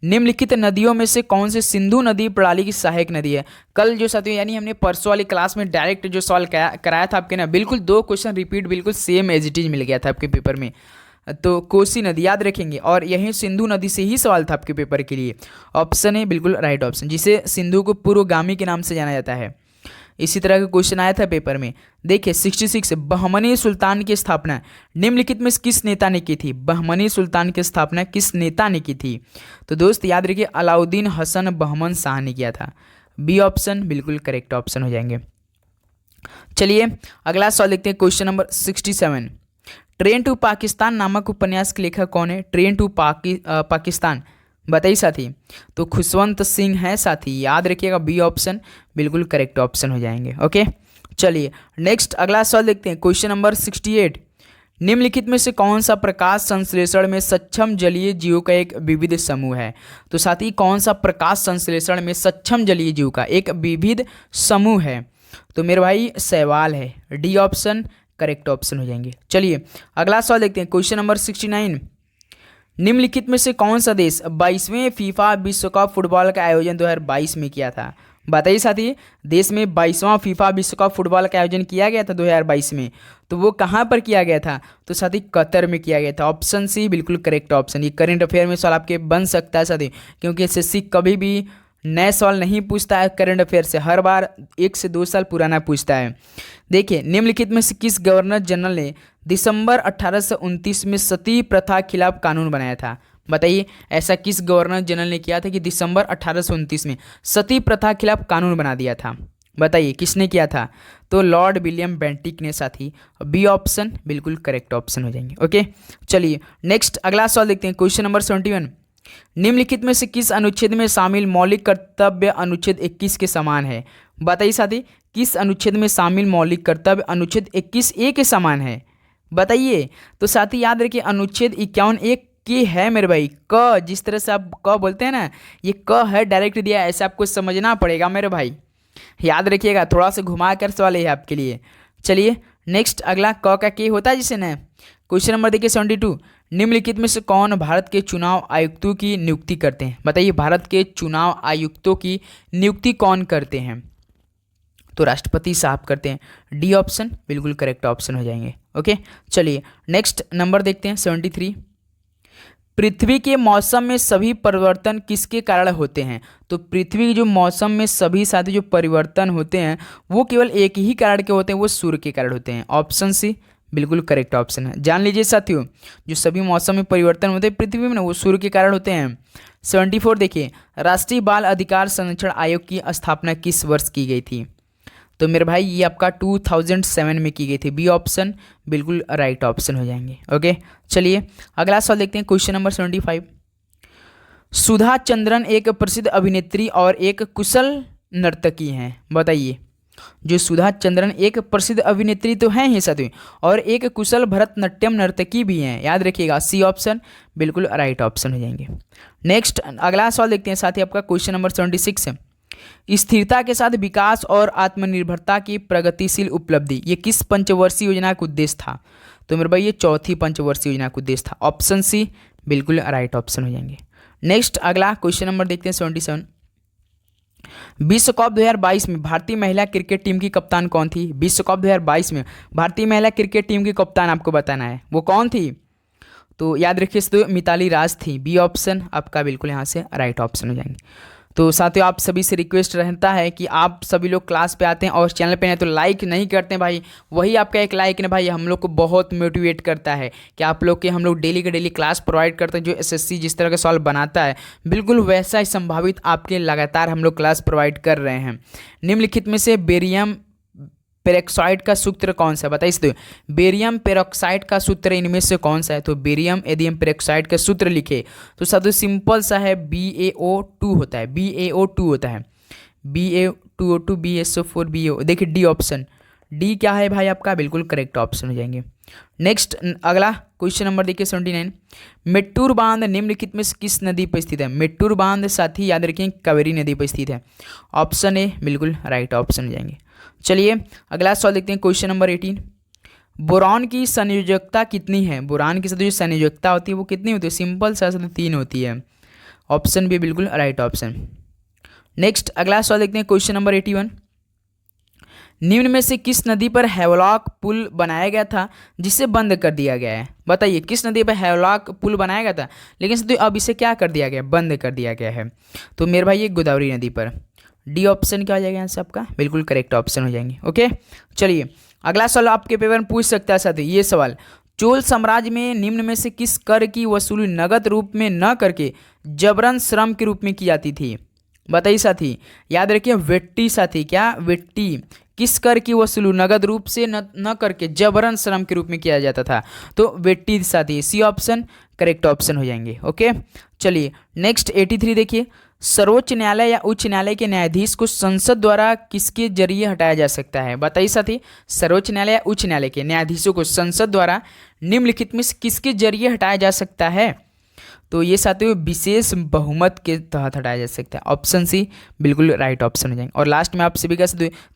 निम्नलिखित नदियों में से कौन से सिंधु नदी प्रणाली की सहायक नदी है? कल जो साथियों यानी हमने परसों वाली क्लास में डायरेक्ट जो सवाल कराया था आपके ना, बिल्कुल 2 क्वेश्चन रिपीट बिल्कुल सेम एज इट इज मिल गया था आपके पेपर में। तो कोसी नदी याद रखेंगे और यही सिंधु नदी से ही सवाल था आपके पेपर के लिए। ऑप्शन है बिल्कुल राइट ऑप्शन, जिसे सिंधु को पूर्वगामी के नाम से जाना जाता है। इसी तरह का क्वेश्चन आया था पेपर में। देखिए 66 बहमनी सुल्तान की स्थापना निम्नलिखित में किस नेता ने की थी? बहमनी सुल्तान की स्थापना किस नेता ने की थी? तो दोस्त याद रखिए अलाउद्दीन हसन बहमन शाह ने किया था। बी ऑप्शन बिल्कुल करेक्ट ऑप्शन हो जाएंगे। चलिए अगला सवाल देखते हैं, question number 67। Train to Pakistan नामक उपन्यास के लेखक कौन है? ट्रेन टू पाकिस्तान बताइए साथी। तो खुशवंत सिंह है साथी, याद रखिएगा बी ऑप्शन बिल्कुल करेक्ट ऑप्शन हो जाएंगे। ओके, चलिए नेक्स्ट अगला सवाल देखते हैं, क्वेश्चन नंबर 68। निम्नलिखित में से कौन सा प्रकाश संश्लेषण में सक्षम जलीय जीवों का एक विविध समूह है? तो साथी कौन सा प्रकाश संश्लेषण में सक्षम जलीय जीव का एक विविध समूह है? तो मेरे भाई शैवाल है। डी ऑप्शन करेक्ट ऑप्शन हो जाएंगे। चलिए अगला सवाल देखते हैं, क्वेश्चन नंबर 69। निम्नलिखित में से कौन सा देश 22वें फीफा विश्व कप फुटबॉल का आयोजन 2022 में किया था? बताइए साथी, देश में 22वां फीफा विश्व कप फुटबॉल का आयोजन किया गया था 2022 में, तो वो कहाँ पर किया गया था? तो साथी कतर में किया गया था। ऑप्शन सी बिल्कुल करेक्ट ऑप्शन। ये करेंट अफेयर में सवाल आपके बन सकता है साथी, क्योंकि एसएससी कभी भी नए सवाल नहीं पूछता है करंट अफेयर से, हर बार 1 से 2 साल पुराना पूछता है। देखिए, निम्नलिखित में से किस गवर्नर जनरल ने दिसंबर 1829 में सती प्रथा खिलाफ कानून बनाया था? बताइए, ऐसा किस गवर्नर जनरल ने किया था कि दिसंबर 1829 में सती प्रथा खिलाफ कानून बना दिया था? बताइए किसने किया था? तो लॉर्ड विलियम बेंटिक ने साथी। बी ऑप्शन बिल्कुल करेक्ट ऑप्शन हो जाएंगे। ओके, चलिए नेक्स्ट अगला सवाल देखते हैं। क्वेश्चन नंबर 71, निम्नलिखित में से किस अनुच्छेद में शामिल मौलिक कर्तव्य अनुच्छेद 21 के समान है? बताइए साथी, किस अनुच्छेद में शामिल मौलिक कर्तव्य अनुच्छेद 21A के समान है? बताइए। तो साथी याद रखिए, अनुच्छेद 51A की है मेरे भाई। क, जिस तरह से आप क बोलते हैं ना, ये क है डायरेक्ट दिया है, ऐसे आपको समझना पड़ेगा मेरे भाई, याद रखिएगा। थोड़ा सा घुमा कर सवाल है आपके लिए। चलिए नेक्स्ट अगला, क का के होता है जिसे ना। क्वेश्चन नंबर देखिए 72, निम्नलिखित में से कौन भारत के चुनाव आयुक्तों की नियुक्ति करते हैं? बताइए, भारत के चुनाव आयुक्तों की नियुक्ति कौन करते हैं? तो राष्ट्रपति साहब करते हैं। डी ऑप्शन बिल्कुल करेक्ट ऑप्शन हो जाएंगे। ओके, चलिए नेक्स्ट नंबर देखते हैं 73, पृथ्वी के मौसम में सभी परिवर्तन किसके कारण होते हैं? तो पृथ्वी के जो मौसम में सभी साथी जो परिवर्तन होते हैं वो केवल एक ही कारण के होते हैं, वो सूर्य के कारण होते हैं। ऑप्शन सी बिल्कुल करेक्ट ऑप्शन है। जान लीजिए साथियों, जो सभी मौसम में परिवर्तन होते हैं पृथ्वी में ना, वो सूर्य के कारण होते हैं। 74 देखिए, राष्ट्रीय बाल अधिकार संरक्षण आयोग की स्थापना किस वर्ष की गई थी? तो मेरे भाई ये आपका 2007 में की गई थी। बी ऑप्शन बिल्कुल राइट ऑप्शन हो जाएंगे। ओके, चलिए अगला सवाल देखते हैं। क्वेश्चन नंबर 75, सुधा चंद्रन एक प्रसिद्ध अभिनेत्री और एक कुशल नर्तकी हैं। बताइए, जो सुधा चंद्रन एक प्रसिद्ध अभिनेत्री तो हैं ही साथी, और एक कुशल भरतनाट्यम नर्तकी भी हैं, याद रखिएगा। सी ऑप्शन बिल्कुल राइट ऑप्शन हो जाएंगे। नेक्स्ट अगला सवाल देखते हैं साथी, आपका क्वेश्चन नंबर 76 है, स्थिरता के साथ विकास और आत्मनिर्भरता की प्रगतिशील उपलब्धि, ये किस पंचवर्षीय योजना का उद्देश्य था? तो मेरे भाई ये चौथी पंचवर्षीय योजना का उद्देश्य था। ऑप्शन सी बिल्कुल राइट ऑप्शन हो जाएंगे। नेक्स्ट अगला क्वेश्चन नंबर देखते हैं 77, विश्व कप 2022 में भारतीय महिला क्रिकेट टीम की कप्तान कौन थी? विश्व कप 2022 में भारतीय महिला क्रिकेट टीम की कप्तान आपको बताना है, वो कौन थी? तो याद रखिए तो मिताली राज थी। बी ऑप्शन आपका बिल्कुल यहाँ से राइट ऑप्शन हो जाएंगे। तो साथियों, आप सभी से रिक्वेस्ट रहता है कि आप सभी लोग क्लास पे आते हैं और चैनल पे हैं तो लाइक नहीं करते हैं भाई, वही आपका एक लाइक ना भाई हम लोग को बहुत मोटिवेट करता है कि आप लोग के हम लोग डेली के डेली क्लास प्रोवाइड करते हैं। जो एसएससी जिस तरह का सवाल बनाता है बिल्कुल वैसा ही संभावित आपके लगातार हम लोग क्लास प्रोवाइड कर रहे हैं। निम्नलिखित में से बेरियम पेरोक्साइड का सूत्र कौन सा? बताइए तो बेरियम पेरोक्साइड का सूत्र इनमें से कौन सा है? तो बेरियम एडियम पेरोक्साइड का सूत्र लिखे तो साथियों सिंपल सा है, BaO2 होता है। BaO2 होता है, BaO2 BSO4 BaO। देखिए डी ऑप्शन, डी क्या है भाई आपका बिल्कुल करेक्ट ऑप्शन हो जाएंगे। नेक्स्ट अगला क्वेश्चन नंबर देखिए 79, मेट्टूर बांध निम्नलिखित में से किस नदी पर स्थित है? मेट्टूर बांध साथी याद रखें कावेरी नदी पर स्थित है। ऑप्शन ए बिल्कुल राइट ऑप्शन हो जाएंगे। चलिए अगला सवाल देखते हैं क्वेश्चन नंबर 18, बोरान की संयोजकता कितनी है? बोरान की साथ जो संयोजकता होती है वो कितनी होती है? सिंपल सा 3 होती है। ऑप्शन बी बिल्कुल राइट ऑप्शन। नेक्स्ट अगला सवाल देखते हैं क्वेश्चन नंबर 81, निम्न में से किस नदी पर हैवलॉक पुल बनाया गया था जिसे बंद कर दिया गया है? बताइए किस नदी पर हैवलॉक पुल बनाया गया था लेकिन अब इसे क्या कर दिया गया? बंद कर दिया गया है। तो मेरे भाई ये गोदावरी नदी पर। डी ऑप्शन क्या हो जाएगा यहाँ से आपका बिल्कुल करेक्ट ऑप्शन हो जाएंगे। ओके, चलिए अगला सवाल आपके पेपर में पूछ सकता है साथी ये सवाल, चोल साम्राज्य में निम्न में से किस कर की वसूली नगद रूप में न करके जबरन श्रम के रूप में की जाती थी? बताइए साथी, याद रखिए वेट्टी साथी, क्या वेट्टी किस कर की वसूली नगद रूप से न करके जबरन श्रम के रूप में किया जाता था? तो वेट्टी साथी। सी ऑप्शन करेक्ट ऑप्शन हो जाएंगे। ओके, चलिए नेक्स्ट 83 देखिए, सर्वोच्च न्यायालय या उच्च न्यायालय के न्यायाधीश को संसद द्वारा किसके जरिए हटाया जा सकता है? बताइए साथी, सर्वोच्च न्यायालय या उच्च न्यायालय के न्यायाधीशों को संसद द्वारा निम्नलिखित में किसके जरिए हटाया जा सकता है? तो ये साथियों विशेष बहुमत के तहत हटाया जा सकता है। ऑप्शन सी बिल्कुल राइट ऑप्शन हो जाएंगे। और लास्ट में आप सभी का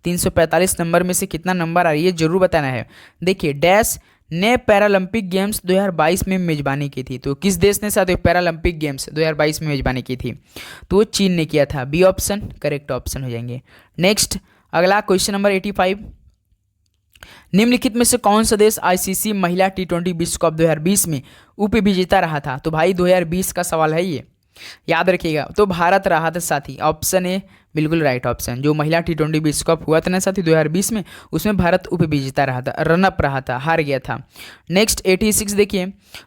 345 नंबर में से कितना नंबर आ रही है जरूर बताना है। देखिए डैश ने पैरालंपिक गेम्स 2022 में मेजबानी की थी? तो किस देश ने साथियों पैरालंपिक गेम्स 2022 में मेजबानी की थी? तो वो चीन ने किया था। बी ऑप्शन करेक्ट ऑप्शन हो जाएंगे। नेक्स्ट अगला क्वेश्चन नंबर 85, निम्नलिखित में से कौन सा देश आईसीसी महिला टी20 विश्व कप 2020 में उप विजेता रहा था? तो भाई 2020 का सवाल है ये, याद रखिएगा। तो भारत रहा था साथी, ऑप्शन ए बिल्कुल राइट ऑप्शन। जो महिला टी20 विश्व कप हुआ था ना साथी 2020 में, उसमें भारत उप विजेता रहा था, रनअप रहा था, हार गया था। नेक्स्ट 86 देखिए,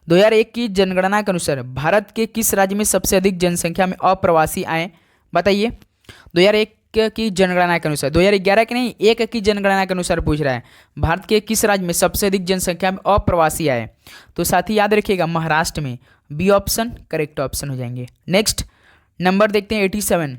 2001 की जनगणना के अनुसार भारत के किस राज्य में सबसे अधिक जनसंख्या में अप्रवासी आए? बताइए। 2001 की जनगणना के अनुसार, 2011 की नहीं, 1 की जनगणना के अनुसार पूछ रहा है, भारत के किस राज्य में सबसे अधिक जनसंख्या में अप्रवासी आए? तो साथी याद रखिएगा महाराष्ट्र में। बी ऑप्शन करेक्ट ऑप्शन हो जाएंगे। नेक्स्ट नंबर देखते हैं 87,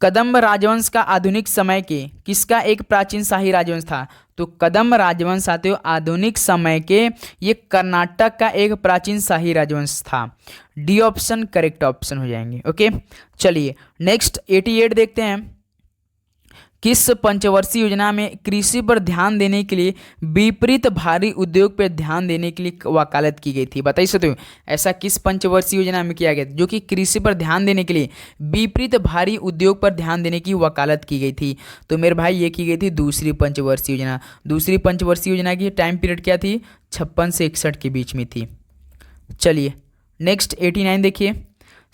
कदम्ब राजवंश का आधुनिक समय के किसका एक प्राचीन शाही राजवंश था? तो कदम्ब राजवंश साथियों आधुनिक समय के ये कर्नाटक का एक प्राचीन शाही राजवंश था। डी ऑप्शन करेक्ट ऑप्शन हो जाएंगे। ओके चलिए नेक्स्ट 88 देखते हैं, किस पंचवर्षीय योजना में कृषि पर ध्यान देने के लिए विपरीत भारी उद्योग पर ध्यान देने के लिए वकालत की गई थी? बताइए सकते हो ऐसा किस पंचवर्षीय योजना में किया गया जो कि कृषि पर ध्यान देने के लिए विपरीत भारी उद्योग पर ध्यान देने की वकालत की गई थी? तो मेरे भाई ये की गई थी दूसरी पंचवर्षीय योजना। दूसरी पंचवर्षीय योजना की टाइम पीरियड क्या थी? 56 से 61 के बीच में थी। चलिए नेक्स्ट 89 देखिए,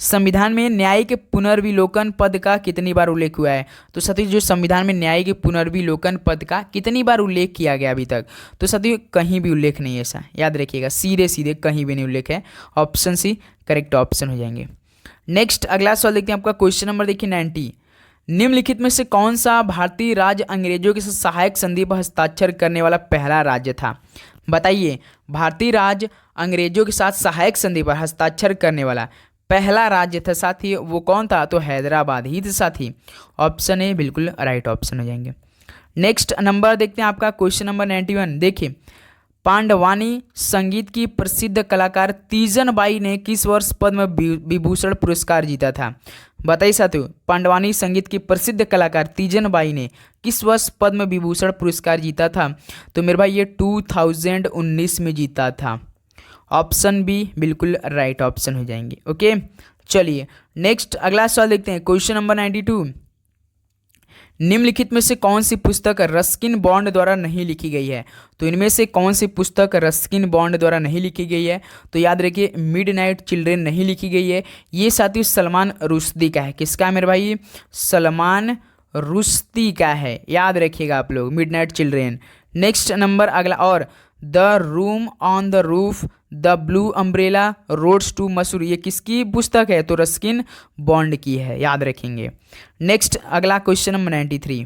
संविधान में न्यायिक पुनर्विलोकन पद का कितनी बार उल्लेख हुआ है? तो साथियों जो संविधान में न्यायिक पुनर्विलोकन पद का कितनी बार उल्लेख किया गया अभी तक? तो साथियों कहीं भी उल्लेख नहीं है, ऐसा याद रखिएगा, सीधे सीधे कहीं भी नहीं उल्लेख है। ऑप्शन सी करेक्ट ऑप्शन हो जाएंगे। नेक्स्ट अगला सवाल देखते हैं आपका क्वेश्चन नंबर देखिए 90, निम्नलिखित में से कौन सा भारतीय राज्य अंग्रेजों के साथ सहायक संधि पर हस्ताक्षर करने वाला पहला राज्य था? बताइए। भारतीय राज्य अंग्रेजों के साथ सहायक संधि पर हस्ताक्षर करने वाला पहला राज्य था साथी, वो कौन था? तो हैदराबाद ही था साथी। ऑप्शन ए बिल्कुल राइट ऑप्शन हो जाएंगे। नेक्स्ट नंबर देखते हैं आपका क्वेश्चन नंबर 91, देखिए पांडवानी संगीत की प्रसिद्ध कलाकार तीजन बाई ने किस वर्ष पद्म विभूषण पुरस्कार जीता था? बताइए साथियों, पांडवानी संगीत की प्रसिद्ध कलाकार तीजन बाई ने किस वर्ष पद्म विभूषण पुरस्कार जीता था? तो मेरे भाई ये 2019 में जीता था। ऑप्शन बी बिल्कुल राइट ऑप्शन हो जाएंगे। ओके चलिए नेक्स्ट अगला सवाल देखते हैं क्वेश्चन नंबर 92, निम्नलिखित में से कौन सी पुस्तक रस्किन बॉन्ड द्वारा नहीं लिखी गई है? तो इनमें से कौन सी पुस्तक रस्किन बॉन्ड द्वारा नहीं लिखी गई है? तो याद रखिए मिडनाइट चिल्ड्रेन नहीं लिखी गई है। ये साथियों सलमान रुश्दी का है। किसका है मेरे भाई? सलमान रुश्दी का है, याद रखिएगा आप लोग, मिडनाइट चिल्ड्रेन। नेक्स्ट नंबर अगला, और the room on the roof, the blue umbrella, roads to Mussoorie, ये किसकी पुस्तक है? तो रस्किन बॉन्ड की है, याद रखेंगे। नेक्स्ट अगला क्वेश्चन नंबर 93,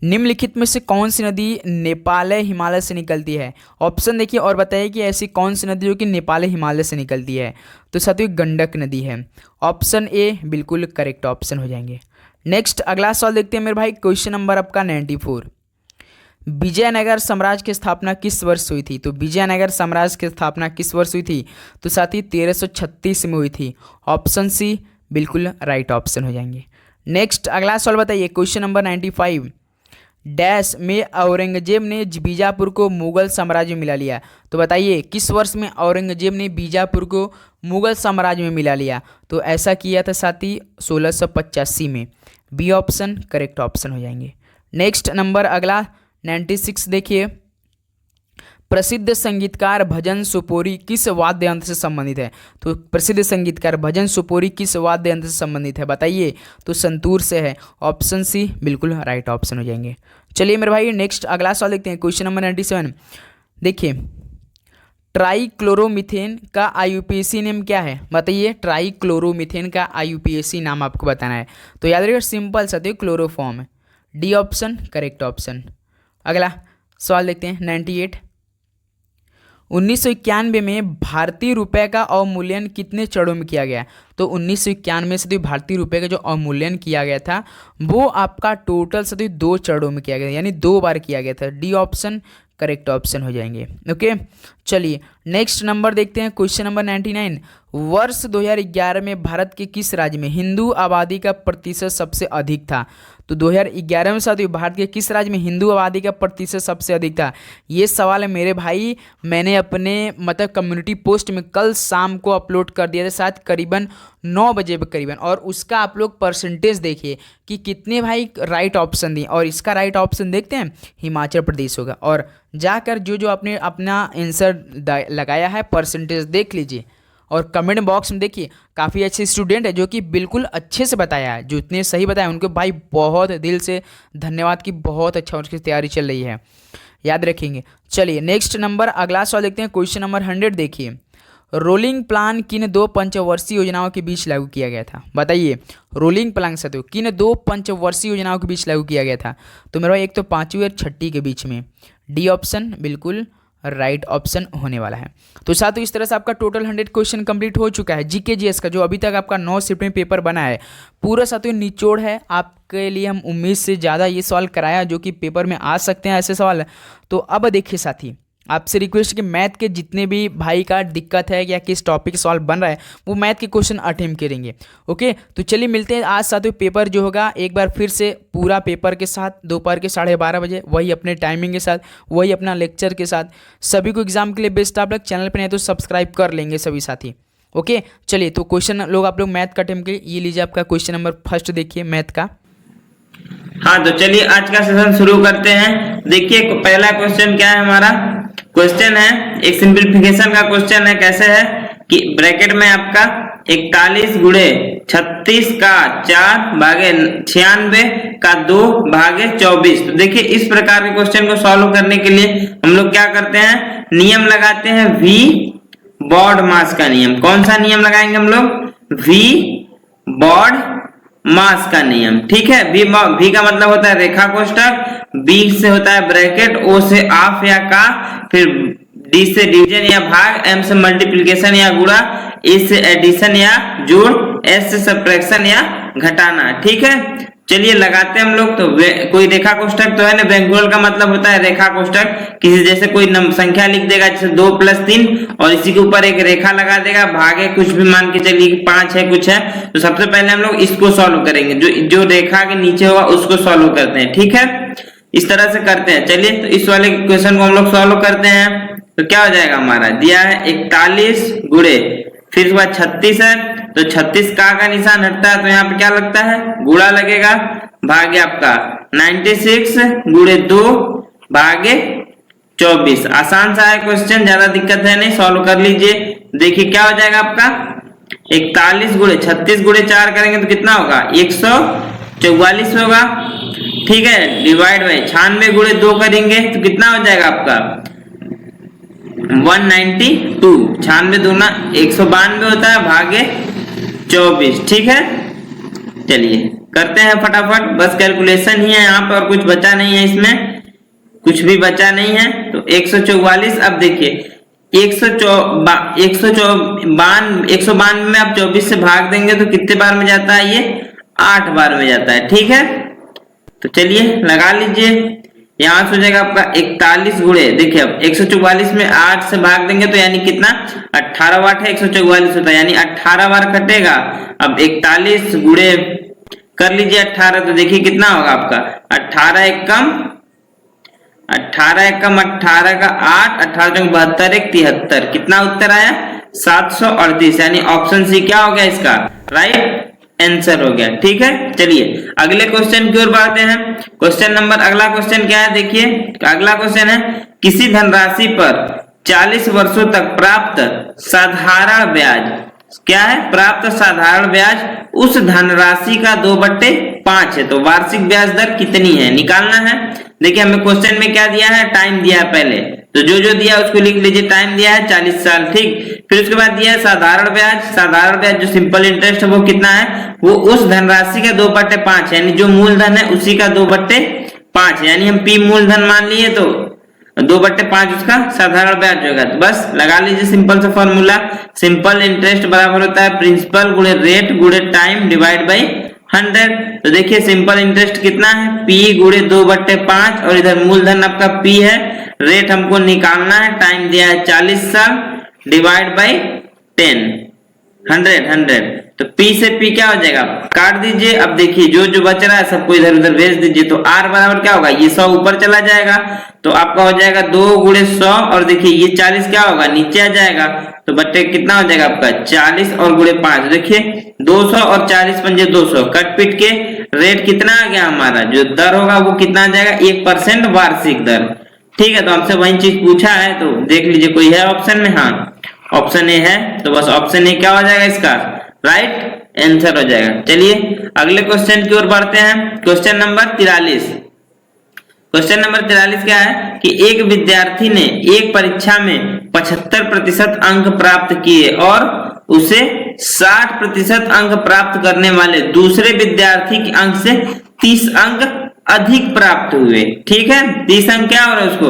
निम्नलिखित में से कौन सी नदी नेपाल हिमालय से निकलती है? ऑप्शन देखिए और बताइए कि ऐसी कौन सी नदी जो कि नेपाल हिमालय से निकलती है? तो साथियों गंडक नदी है। ऑप्शन ए बिल्कुल करेक्ट ऑप्शन हो जाएंगे। नेक्स्ट अगला सवाल देखते हैं मेरे भाई क्वेश्चन नंबर आपका 94, विजयनगर साम्राज्य की स्थापना किस वर्ष हुई थी? तो विजयनगर साम्राज्य की स्थापना किस वर्ष हुई थी? तो साथी 1336 में हुई थी। ऑप्शन सी बिल्कुल राइट ऑप्शन हो जाएंगे। नेक्स्ट अगला सवाल बताइए क्वेश्चन नंबर 95, डैश में औरंगजेब ने बीजापुर को मुगल साम्राज्य में मिला लिया? तो बताइए किस वर्ष में औरंगजेब ने बीजापुर को मुगल साम्राज्य में मिला लिया? तो ऐसा किया था साथी 1685 में। बी ऑप्शन करेक्ट ऑप्शन हो जाएंगे। नेक्स्ट नंबर अगला 96 देखिए, प्रसिद्ध संगीतकार भजन सुपोरी किस वाद्य यंत्र से संबंधित है? तो प्रसिद्ध संगीतकार भजन सुपोरी किस वाद्य यंत्र से संबंधित है? बताइए। तो संतूर से है। ऑप्शन सी बिल्कुल राइट ऑप्शन हो जाएंगे। चलिए मेरे भाई नेक्स्ट अगला सवाल देखते हैं क्वेश्चन नंबर 97, देखिए ट्राइक्लोरोमीथेन का IUPAC नेम क्या है? बताइए। ट्राइक्लोरोमीथेन का IUPAC नाम आपको बताना है। तो याद रखिए सिंपल सा क्लोरोफॉर्म है। D option correct option. अगला सवाल देखते हैं 98, 1991 में भारतीय रुपए का अवमूल्यन कितने चरणों में किया गया? तो 1991 से भारतीय रुपए का जो अवमूल्यन किया गया था वो आपका टोटल से 2 चरणों में किया गया, यानी 2 बार किया गया था। डी ऑप्शन करेक्ट ऑप्शन हो जाएंगे। ओके चलिए नेक्स्ट नंबर देखते हैं, क्वेश्चन नंबर 99। वर्ष 2011 में भारत के किस राज्य में हिंदू आबादी का प्रतिशत सबसे अधिक था? तो 2011 में साथियों भारत के किस राज्य में हिंदू आबादी का प्रतिशत सबसे अधिक था? ये सवाल है मेरे भाई, मैंने अपने मतलब कम्युनिटी पोस्ट में कल शाम को अपलोड कर दिया था, शायद करीबन 9 बजे करीबन, और उसका आप लोग परसेंटेज देखिए कि कितने भाई राइट ऑप्शन दिए, और इसका राइट ऑप्शन देखते हैं हिमाचल प्रदेश होगा। और जाकर जो जो आपने अपना आंसर लगाया है परसेंटेज देख लीजिए, और कमेंट बॉक्स में देखिए काफ़ी अच्छे स्टूडेंट है जो कि बिल्कुल अच्छे से बताया है, जो इतने सही बताया उनको भाई बहुत दिल से धन्यवाद कि बहुत अच्छा उनकी तैयारी चल रही है, याद रखेंगे। चलिए नेक्स्ट नंबर अगला सवाल देखते हैं, क्वेश्चन नंबर 100 देखिए। रोलिंग प्लान किन 2 पंचवर्षीय योजनाओं के बीच लागू किया गया था? बताइए रोलिंग प्लान साथियों किन 2 पंचवर्षीय योजनाओं के बीच लागू किया गया था? तो मेरा एक तो 5वीं और 6ठी के बीच में, डी ऑप्शन बिल्कुल राइट ऑप्शन होने वाला है। तो साथियों इस तरह से आपका टोटल 100 क्वेश्चन कंप्लीट हो चुका है जीके जीएस का, जो अभी तक आपका 9 शिफ्ट में पेपर बना है, पूरा साथियों निचोड़ है आपके लिए। हम उम्मीद से ज़्यादा ये सवाल कराया जो कि पेपर में आ सकते हैं ऐसे सवाल। तो अब देखिए साथी आपसे रिक्वेस्ट कि मैथ के जितने भी भाई का दिक्कत है या किस टॉपिक सवाल बन रहा है वो मैथ के क्वेश्चन अटेम्प्ट करेंगे। ओके तो चलिए मिलते हैं आज साथियों, पेपर जो होगा एक बार फिर से पूरा पेपर के साथ दोपहर के 12:30 बजे, वही अपने टाइमिंग के साथ, वही अपना लेक्चर के साथ। सभी को एग्जाम के लिए बेस्ट ऑफ लक। चैनल पर नहीं तो सब्सक्राइब कर लेंगे सभी साथी। ओके चलिए तो क्वेश्चन लोग आप लोग मैथ का अटेम्प्ट के ये लीजिए, आपका क्वेश्चन नंबर फर्स्ट देखिए मैथ का। हाँ तो चलिए आज का सेशन शुरू करते हैं। देखिए पहला क्वेश्चन क्या है हमारा, क्वेश्चन है एक सिंपलीफिकेशन का क्वेश्चन है। कैसे है कि ब्रैकेट में आपका 41 गुणे 36 का 4 भागे 96 का 2 भागे 24। तो देखिए इस प्रकार के क्वेश्चन को सॉल्व करने के लिए हम लोग क्या करते हैं, नियम लगाते हैं वी बॉड मास का नियम। कौन सा नियम लगाएंगे हम लोग, वी बॉड मास का नियम। ठीक है, भी का मतलब होता है रेखा कोष्ठक, बी से होता है ब्रैकेट, ओ से ऑफ या का, फिर डी से डिवीजन या भाग, एम से मल्टीप्लिकेशन या गुणा, ए से एडिशन या जोड़, एस से सब्ट्रैक्शन या घटाना। ठीक है चलिए लगाते हैं हम लोग। तो कोई रेखा कोष्ठक तो है ना, वेक्टोरियल का मतलब होता है रेखा कोष्ठक। किसी जैसे कोई संख्या लिख देगा जैसे 2 + 3 और इसी के ऊपर एक रेखा लगा देगा, भागे कुछ भी मान के चलिए 5 है कुछ है। तो सबसे पहले हम लोग इसको सॉल्व करेंगे, जो रेखा के नीचे होगा उसको सॉल्व करते हैं। ठीक है इस तरह से करते हैं। चलिए तो इस वाले क्वेश्चन को हम लोग सॉल्व करते हैं। तो क्या हो जाएगा, हमारा दिया है 41 गुणे फिर उसके बाद 36 है, तो 36 का निशान हटता है तो यहाँ पे क्या लगता है, गुणा लगेगा, भागे आपका 96 गुणे 2 भागे 24। आसान सा है क्वेश्चन, ज्यादा दिक्कत है नहीं, सॉल्व कर लीजिए। देखिए क्या हो जाएगा आपका 41 गुणे 36 गुणे 4 करेंगे तो कितना होगा 144 होगा। ठीक है डिवाइड बाई 96 गुणे 2 करेंगे तो कितना हो जाएगा आपका 192। 96 दूना 192 होता है भागे 24। ठीक है चलिए करते हैं फटाफट, बस कैलकुलेशन ही है यहाँ पर और कुछ बचा नहीं है, इसमें कुछ भी बचा नहीं है। तो 144, अब देखिए 192 में आप 24 से भाग देंगे तो कितने बार में जाता है, ये 8 बार में जाता है। ठीक है तो चलिए लगा लीजिए, यहां से हो जाएगा आपका 41 गुणे, देखिए अब 144 में 8 से भाग देंगे तो यानी कितना 18 वाट है, 144 होता है यानी 18 बार कटेगा। अब 41 गुणे कर लीजिए 18, तो देखिए कितना होगा आपका 18 एकम 18 का 8, 18 चौक 72 1 73, कितना उत्तर आया 738, यानी ऑप्शन सी क्या हो गया इसका राइट आंसर हो गया। ठीक है चलिए अगले क्वेश्चन की ओर बढ़ते हैं। क्वेश्चन नंबर अगला क्वेश्चन क्या है, देखिए अगला क्वेश्चन है किसी धनराशि पर 40 वर्षों तक प्राप्त साधारण ब्याज, क्या है प्राप्त साधारण ब्याज उस धनराशि का 2/5 है, तो वार्षिक ब्याज दर कितनी है निकालना है। देखिए हमें क्वेश्चन में क्या दिया है, टाइम दिया है पहले, तो जो दिया है उसको लिख लीजिए। टाइम दिया है 40 साल, ठीक। फिर उसके बाद दिया है साधारण ब्याज, साधारण ब्याज जो सिंपल इंटरेस्ट है वो कितना है, वो उस धनराशि का 2/5 यानी जो मूलधन है उसी का 2/5, यानी हम पी मूलधन मान लिए तो 2/5 उसका साधारण ब्याज होगा। तो बस लगा लीजिए सिंपल सा फॉर्मूला, सिंपल इंटरेस्ट बराबर होता है प्रिंसिपल गुणे रेट गुणे टाइम डिवाइड बाई 100। तो देखिए सिंपल इंटरेस्ट कितना है, P गुणे 2/5 और इधर मूलधन आपका P है रेट हमको निकालना है, टाइम दिया है 40 साल, डिवाइड बाई 10, 100, तो P से P क्या हो जाएगा, काट दीजिए। अब देखिए जो जो बच रहा है सबको इधर उधर भेज दीजिए, तो R बराबर क्या होगा, ये 100 ऊपर चला जाएगा, तो आपका हो जाएगा 2 गुणे 100, और देखिए ये 40 क्या होगा, नीचे आ जाएगा, तो बट्टे कितना हो जाएगा आपका 40 और गुणे 5, देखिए 200 और 40 पंजे 200, कट पीट के रेट कितना आ गया हमारा, जो दर होगा वो कितना आ जाएगा, 1% वार्षिक दर। ठीक है, तो हमसे वही चीज पूछा है, तो देख लीजिए कोई है ऑप्शन में, हाँ ऑप्शन ए है, तो बस ऑप्शन ए क्या हो जाएगा इसका राइट आंसर हो जाएगा। चलिए अगले क्वेश्चन की ओर बढ़ते हैं, क्वेश्चन नंबर 43। क्वेश्चन नंबर 43 क्या है कि एक विद्यार्थी ने एक परीक्षा में 75% अंक प्राप्त किए और उसे 60% अंक प्राप्त करने वाले दूसरे विद्यार्थी के अंक से 30 अंक अधिक प्राप्त हुए। ठीक है, 30 अंक क्या हो रहा है, उसको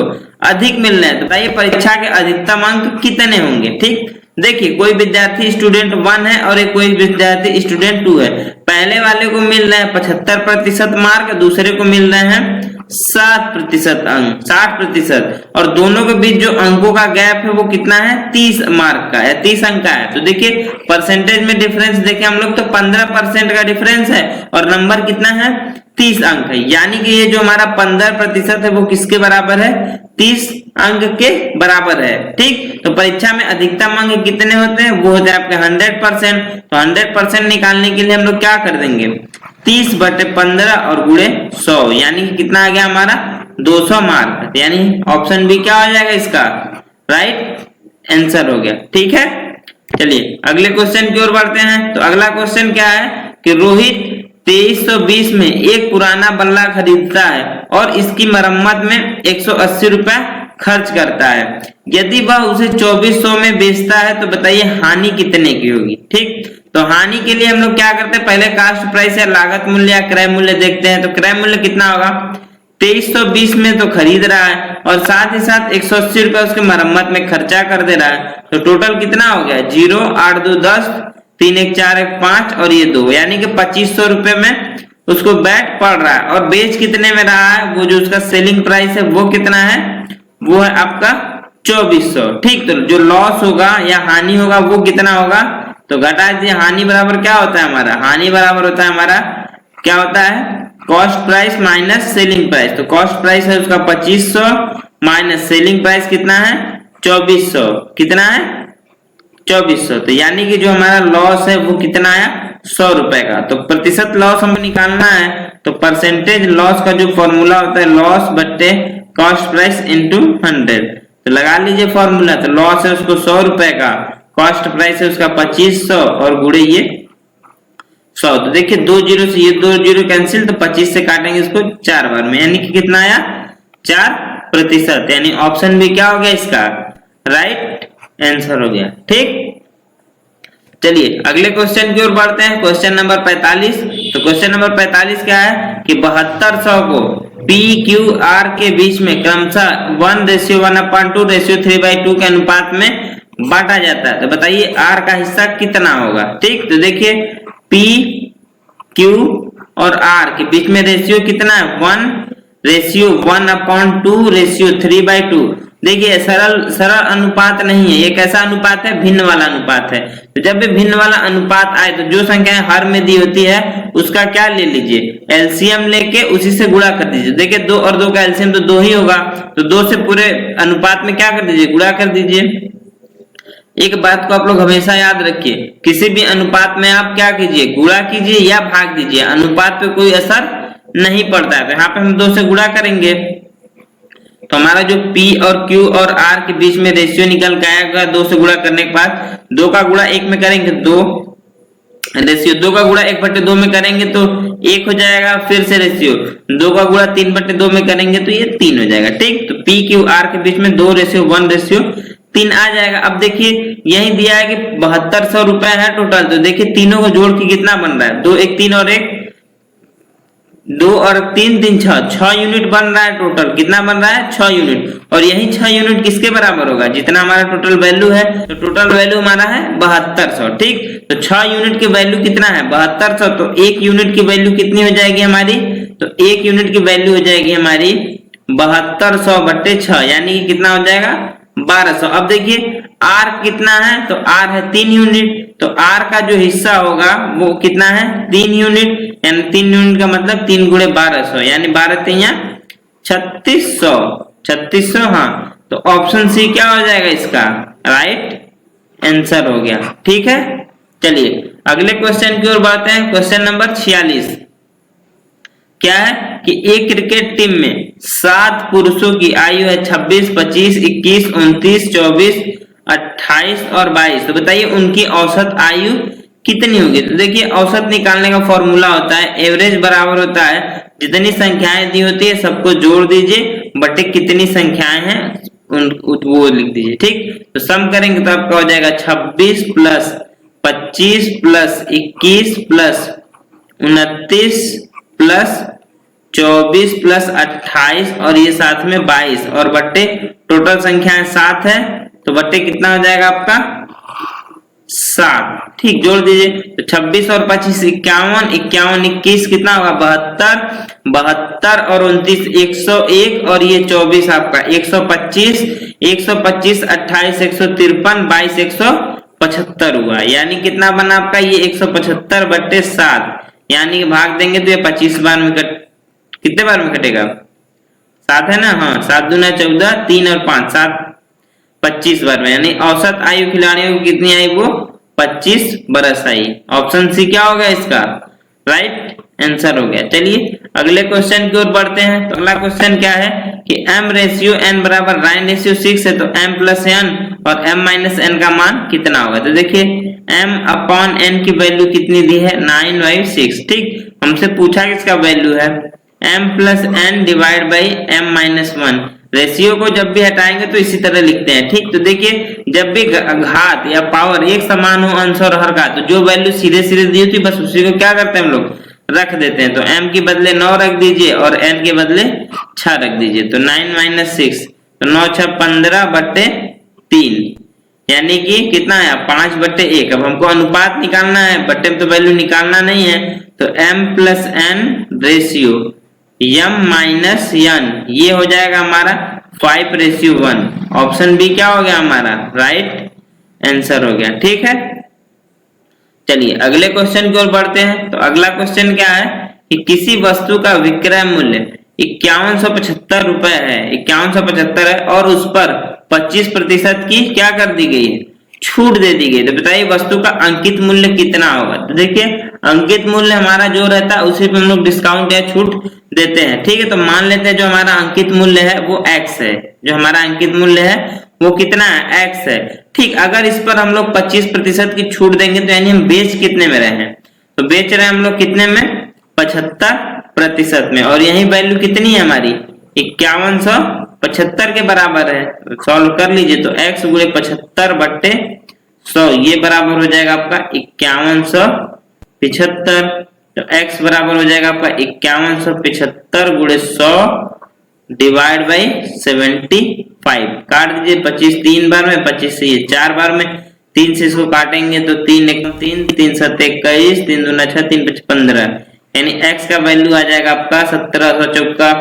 अधिक मिल रहे हैं, तो बताइए परीक्षा के अधिकतम अंक कितने होंगे। ठीक, देखिए कोई विद्यार्थी स्टूडेंट 1 है और एक कोई विद्यार्थी स्टूडेंट 2 है, पहले वाले को मिल रहे हैं 75% मार्क, दूसरे को मिल रहे हैं 60% अंक, 60%, और दोनों के बीच जो अंकों का गैप है वो कितना है, 30 मार्क का है, 30 अंक का है। तो देखिए परसेंटेज में डिफरेंस देखें हम लोग तो 15% का डिफरेंस है, और नंबर कितना है 30 अंक है, यानी कि ये जो हमारा 15% है वो किसके बराबर है, 30 अंक के बराबर है। ठीक, तो परीक्षा में अधिकतम अंक कितने होते हैं, वो होते हैं आपके 100%, तो 100% निकालने के लिए हम लोग क्या कर देंगे, 30/15 और गुणे 100, यानी कि कितना आ गया हमारा 200 मार्क, यानी ऑप्शन बी क्या हो जाएगा इसका राइट आंसर हो गया। ठीक है, चलिए अगले क्वेश्चन की ओर बढ़ते हैं। तो अगला क्वेश्चन क्या है कि रोहित 2320 में एक पुराना बल्ला खरीदता है और इसकी मरम्मत में 180 रुपए खर्च करता है, यदि वह उसे 2400 में बेचता है तो बताइए हानि कितने की होगी। ठीक, तो हानि के लिए हम लोग क्या करते हैं, पहले कास्ट प्राइस या लागत मूल्य या क्रय मूल्य देखते हैं। तो क्रय मूल्य कितना होगा, 2320 में तो खरीद रहा है और साथ ही साथ 180 रुपए उसके मरम्मत में खर्चा कर दे रहा है, तो टोटल कितना हो गया 0, 8 2 10, 3 1 4 1 5 और ये 2, यानी कि 2500 रुपए में उसको बैट पड़ रहा है। और बेच कितने में रहा है, वो जो उसका सेलिंग प्राइस है वो कितना है, वो है आपका 2400। ठीक, तो जो लॉस होगा या हानि होगा वो कितना होगा, तो घटा दीजिए, हानि बराबर क्या होता है हमारा, हानि बराबर होता है हमारा क्या होता है, cost price minus selling price. तो कॉस्ट प्राइस है उसका 2500 माइनस सेलिंग प्राइस कितना है 2400, कितना है 2400, तो यानी कि जो हमारा लॉस है वो कितना आया 100 रुपए का। तो प्रतिशत लॉस हमें निकालना है, तो परसेंटेज लॉस का जो फॉर्मूला होता है लॉस बट्टे कॉस्ट प्राइस इंटू 100, तो लगा लीजिए फॉर्मूला। तो लॉस है उसको 100 रुपए का, कॉस्ट प्राइस है उसका 2500 और गुणे ये 100, तो देखिए 2 जीरो से ये 2 जीरो कैंसिल, तो 25 से काटेंगे इसको 4 बार में, यानी कि कितना आया 4%, यानी ऑप्शन भी क्या हो गया इसका राइट आंसर हो गया। ठीक, चलिए अगले क्वेश्चन की ओर बढ़ते हैं, क्वेश्चन नंबर 45। तो क्वेश्चन नंबर 45 क्या है कि 7200 को PQR के बीच में क्रमशः 1:1/2:3/2 के अनुपात में बांटा जाता है, तो बताइए R का हिस्सा कितना होगा। ठीक, तो देखिए P Q और R के बीच में रेशियो कितना है 1:1/2:3/2। देखिए सरल अनुपात नहीं है, एक ऐसा अनुपात है भिन्न वाला अनुपात है। तो जब भी भिन्न वाला अनुपात आए तो जो संख्याएं हर में दी होती है उसका क्या ले लीजिए, एलसीएम लेके उसी से गुणा कर दीजिए। देखिए 2 और 2 का एलसीएम तो 2 ही होगा, तो 2 से पूरे अनुपात में क्या कर दीजिए, गुणा कर दीजिए। एक बात को आप लोग हमेशा याद रखिए, किसी भी अनुपात में आप क्या कीजिए, गुणा कीजिए या भाग दीजिए, अनुपात पे कोई असर नहीं पड़ता है। तो यहाँ पे हम 2 से गुणा करेंगे, तो हमारा जो P और Q और R के बीच में रेशियो निकल के आएगा 2 से गुणा करने के बाद, 2 का गुणा 1 में करेंगे 2 रेशियो, 2 का गुणा 1/2 में करेंगे तो 1 हो जाएगा, फिर से रेशियो 2 का गुणा 3/2 में करेंगे तो ये 3 हो जाएगा। ठीक, तो P Q R के बीच में 2:1:3 आ जाएगा। अब देखिए यही दिया है कि 7200 रुपए है टोटल, तो देखिए तीनों को जोड़ के कितना बन रहा है, 2 1 3 और 1 2 और 3 3 6 यूनिट बन रहा है। टोटल कितना बन रहा है 6 यूनिट, और यही 6 यूनिट किसके बराबर होगा, जितना हमारा टोटल वैल्यू है, तो टोटल वैल्यू हमारा है 7200। ठीक, तो 6 यूनिट की वैल्यू कितना है 7200, तो 1 यूनिट की वैल्यू कितनी हो जाएगी हमारी, तो 1 यूनिट की वैल्यू हो जाएगी हमारी 7200/6 यानी कि कितना हो जाएगा 1200। अब देखिए आर कितना है, तो आर है 3 यूनिट, तो आर का जो हिस्सा होगा वो कितना है 3 यूनिट, यानी 3 यूनिट का मतलब 3 गुणे 1200 यानी 12 3 3600। 3600 हाँ, तो ऑप्शन सी क्या हो जाएगा इसका राइट आंसर हो गया। ठीक है, चलिए अगले क्वेश्चन की ओर बढ़ते हैं। क्वेश्चन नंबर 46 क्या है कि एक क्रिकेट टीम में 7 पुरुषों की आयु है 26, 25, 21, 29, 24, 28 और 22। तो बताइए उनकी औसत आयु कितनी होगी। तो देखिए औसत निकालने का फॉर्मूला होता है एवरेज बराबर होता है जितनी संख्याएं दी होती है सबको जोड़ दीजिए बटे कितनी संख्याएं हैं वो लिख दीजिए। ठीक, तो सम करेंगे तो आपका हो जाएगा 26 plus 25 plus 21 plus 29 plus 24 plus 28 और ये साथ में 22 और बट्टे टोटल संख्याएं 7 है, तो बट्टे कितना हो जाएगा आपका 7। ठीक, जोड़ दीजिए तो 26 और 25 51, 51 21 कितना होगा 72, 72 और 29 101 और ये 24 आपका 125, 125 28 153 22 175 हुआ, यानी कितना बना आपका ये 175/7, यानी भाग देंगे तो ये 25 बार में कितने बार में कटेगा 7 है ना, हाँ 7 दूना 14, 3 और 5 7 25 बार में, यानी औसत आयु खिलाड़ियों की कितनी आई वो 25 बरस आई। ऑप्शन सी क्या होगा इसका राइट आंसर हो गया। चलिए अगले क्वेश्चन की ओर बढ़ते हैं। तो अगला क्वेश्चन क्या है कि m रेशियो n बराबर 9:6 है, तो m प्लस n और m माइनस n का मान कितना होगा। तो देखिए m अपॉन n की वैल्यू कितनी दी है 9/6। ठीक, हमसे पूछा किसका वैल्यू है m plus n divide by m minus 1। Ratio को जब भी हटाएंगे तो इसी तरह लिखते हैं। ठीक, तो देखिए जब भी घात या पावर एक समान हो अंश और हर का, तो जो वैल्यू सीधे सीधे दी होती बस उसी को क्या करते हैं हम लोग रख देते हैं। तो m के बदले 9 रख दीजिए और n के बदले 6 रख दीजिए, तो 9 - 6 तो 9 6 15/3 यानी कि कितना है 5/1। अब हमको अनुपात निकालना है, बट्टे में तो वैल्यू निकालना नहीं है, तो m plus n ratio m minus n ये हो जाएगा हमारा 5:1। ऑप्शन बी क्या हो गया हमारा राइट आंसर हो गया। ठीक है, चलिए अगले क्वेश्चन की ओर बढ़ते हैं। तो अगला क्वेश्चन क्या है कि किसी वस्तु का विक्रय मूल्य 5175 रुपए है, 5175 है और उस पर 25% की क्या कर दी गई है छूट दे दी गई। तो बताइए वस्तु का अंकित मूल्य कितना होगा। तो देखिए अंकित मूल्य हमारा जो रहता है उसी पे हम लोग डिस्काउंट या छूट देते हैं। ठीक है, तो मान लेते हैं जो हमारा अंकित मूल्य है वो x है, जो हमारा अंकित मूल्य है वो कितना है x है। ठीक, अगर इस पर हम लोग 25% की छूट देंगे तो यानी हम बेच कितने में रहे हैं, तो बेच रहे हैं हम लोग कितने में 75% में, और यही वैल्यू कितनी है हमारी 5175 के बराबर है। सॉल्व कर लीजिए तो x गुणे 75/100 ये बराबर हो जाएगा आपका 5175। तो x बराबर हो जाएगा आपका 5175 गुणे 100 डिवाइड बाई 75। काट दीजिए 25 3 बार में, 25 से ये 4 बार में, 3 से इसको काटेंगे तो 3 1 3 3 7 21 3 2 6 3 5 15, यानी x का वैल्यू आ जाएगा आपका 1700 चौका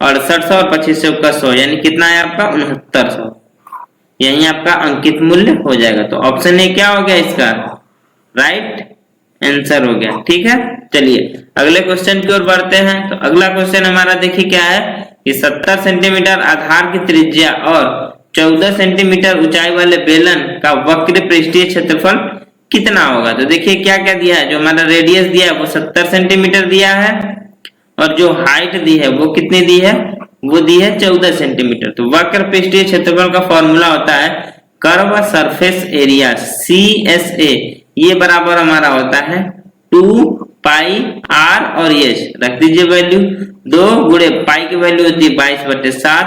6800 और 25 चौका 100, यानी कितना है आपका 6900। यही आपका अंकित मूल्य हो जाएगा। तो ऑप्शन ए क्या हो गया इसका राइट आंसर हो गया। ठीक है, चलिए अगले क्वेश्चन की ओर बढ़ते हैं। तो अगला क्वेश्चन हमारा देखिए क्या है कि 70 सेंटीमीटर आधार की त्रिज्या और 14 सेंटीमीटर ऊंचाई वाले बेलन का वक्र पृष्ठीय क्षेत्रफल कितना होगा। तो देखिए क्या क्या दिया है, जो हमारा रेडियस दिया है वो 70 सेंटीमीटर दिया है और जो हाइट दी है वो कितनी दी है वो दी है 14 सेंटीमीटर। तो वक्र पृष्ठीय क्षेत्रफल का फॉर्मूला होता है कर्व सरफेस एरिया CSA, ये बराबर हमारा होता है 2 पाई r और h रख दीजिए वैल्यू 2 गुणे पाई की वैल्यू होती है 22/7,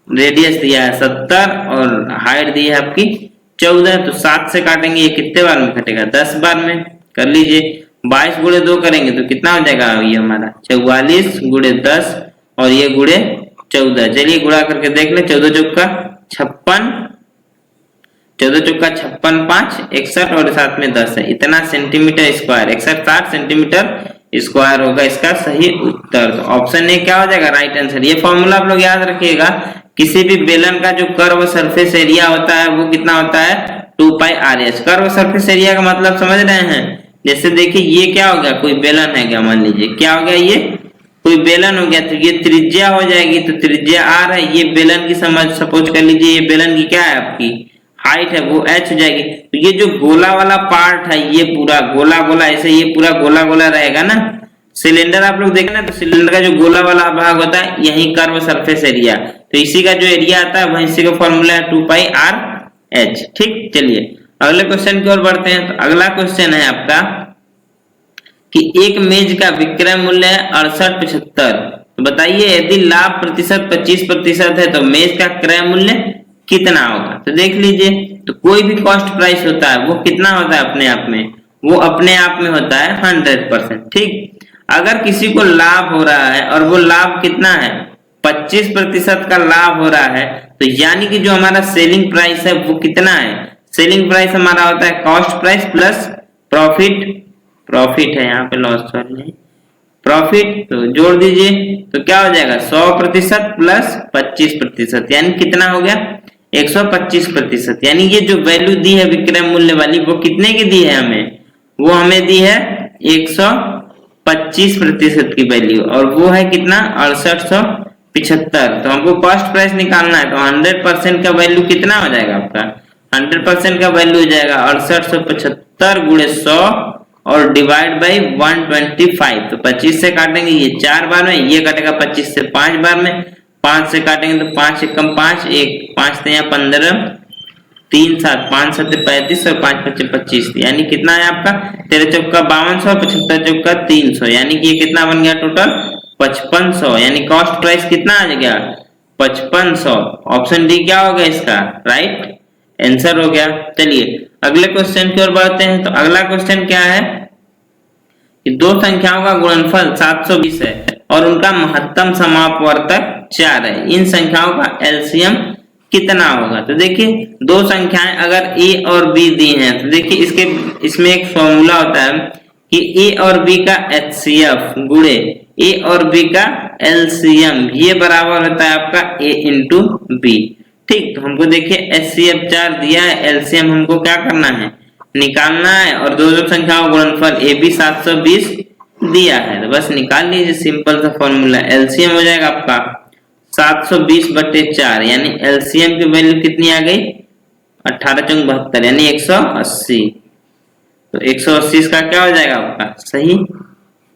रेडियस दिया है 70 और हाइट दी है आपकी 14, तो 7 से काटेंगे ये कितने बार में कटेगा 10 बार में। कर लीजिए 22 गुणे 2 करेंगे तो कितना हो जाएगा ये हमारा 44 गुणे 10 और ये गुणे 14। चलिए गुणा करके देख ले 14 चौका 56, 14 चौका 56 5 61 और साथ में 10 है, इतना सेंटीमीटर स्क्वायर 61 60 सेंटीमीटर स्क्वायर होगा इसका सही उत्तर। तो ऑप्शन ए क्या हो जाएगा राइट आंसर। ये फॉर्मूला आप लोग याद रखिएगा, किसी भी बेलन का जो कर्व सरफेस एरिया होता है वो कितना होता है 2 pi R H. Curve surface area का मतलब समझ रहे हैं, जैसे देखिए ये क्या हो गया, कोई बेलन है क्या, मान लीजिए क्या हो गया, ये कोई बेलन हो गया, तो ये त्रिज्या हो जाएगी, तो त्रिज्या आर है, ये बेलन की समझ सपोज कर लीजिए, ये बेलन की क्या है आपकी हाइट है वो h हो जाएगी। तो ये जो गोला वाला पार्ट है ये पूरा गोला गोला ऐसे ये पूरा गोला गोला रहेगा ना। सिलेंडर आप लोग देखें ना, तो सिलेंडर का जो गोला वाला भाग होता है यही कर्व सरफेस एरिया, तो इसी का जो एरिया आता है वही इसी का फॉर्मूला है 2 पाई आर एच। ठीक, चलिए अगले क्वेश्चन की ओर बढ़ते हैं। तो अगला क्वेश्चन है आपका कि एक मेज का विक्रय मूल्य है 68.75। तो बताइए यदि लाभ प्रतिशत 25% है तो मेज का क्रय मूल्य कितना होगा। तो देख लीजिए, तो कोई भी कॉस्ट प्राइस होता है वो कितना होता है अपने आप में, वो अपने आप में होता है 100%। ठीक, अगर किसी को लाभ हो रहा है और वो लाभ कितना है 25% का लाभ हो रहा है, तो यानी कि जो हमारा सेलिंग प्राइस है वो कितना है, सेलिंग प्राइस हमारा होता है कॉस्ट प्राइस प्लस प्रॉफिट है, यहाँ पे लॉस नहीं प्रॉफिट, तो जोड़ दीजिए तो क्या हो जाएगा 100% प्लस 25%, यानी कितना हो गया 125%। यानी ये जो वैल्यू दी है विक्रय मूल्य वाली वो कितने की दी है हमें, वो हमें दी है 125% की वैल्यू, और वो है कितना 6875। तो हमको कॉस्ट प्राइस निकालना है, तो 100% का वैल्यू कितना हो जाएगा आपका, 100% का वैल्यू हो जाएगा 6875 गुणे 100 और डिवाइड बाई 125। तो 25 से काटेंगे ये 4 बार में, ये कटेगा 25 से 5 बार में, 5 से काटेंगे तो 5 एकम 5, 1 5 से यहाँ 15, 3 7 5 7 35 और 5 5 25, यानी कितना है आपका 13 चौका 5200, 75 चौका 300, यानी कि ये कितना बन गया टोटल 5500। यानी कॉस्ट प्राइस कितना आ गया 5500। ऑप्शन डी क्या होगा इसका राइट आंसर हो गया। चलिए अगले क्वेश्चन की ओर बढ़ते हैं। तो अगला क्वेश्चन क्या है कि दो संख्याओं का गुणनफल 720 है और उनका महत्तम समापवर्तक 4 है, इन संख्याओं का एलसीएम कितना होगा। तो देखिए दो संख्याएं अगर a और b दी हैं, तो देखिए इसमें एक फॉर्मूला होता है कि a और b का एचसीएफ गुणे a और b का एलसीएम, ये बराबर होता है आपका a इंटू b। ठीक, तो हमको देखिए एचसीएफ 4 दिया है, एलसीएम हमको क्या करना है निकालना है, और दो संख्याओं गुणनफल ए बी 720 दिया है, तो बस निकाल लीजिए सिंपल सा फॉर्मूला। एलसीएम हो जाएगा आपका 720/4, यानी एलसीएम की वैल्यू कितनी आ गई 18 चौक 72, यानी 180। तो 180 इसका क्या हो जाएगा आपका सही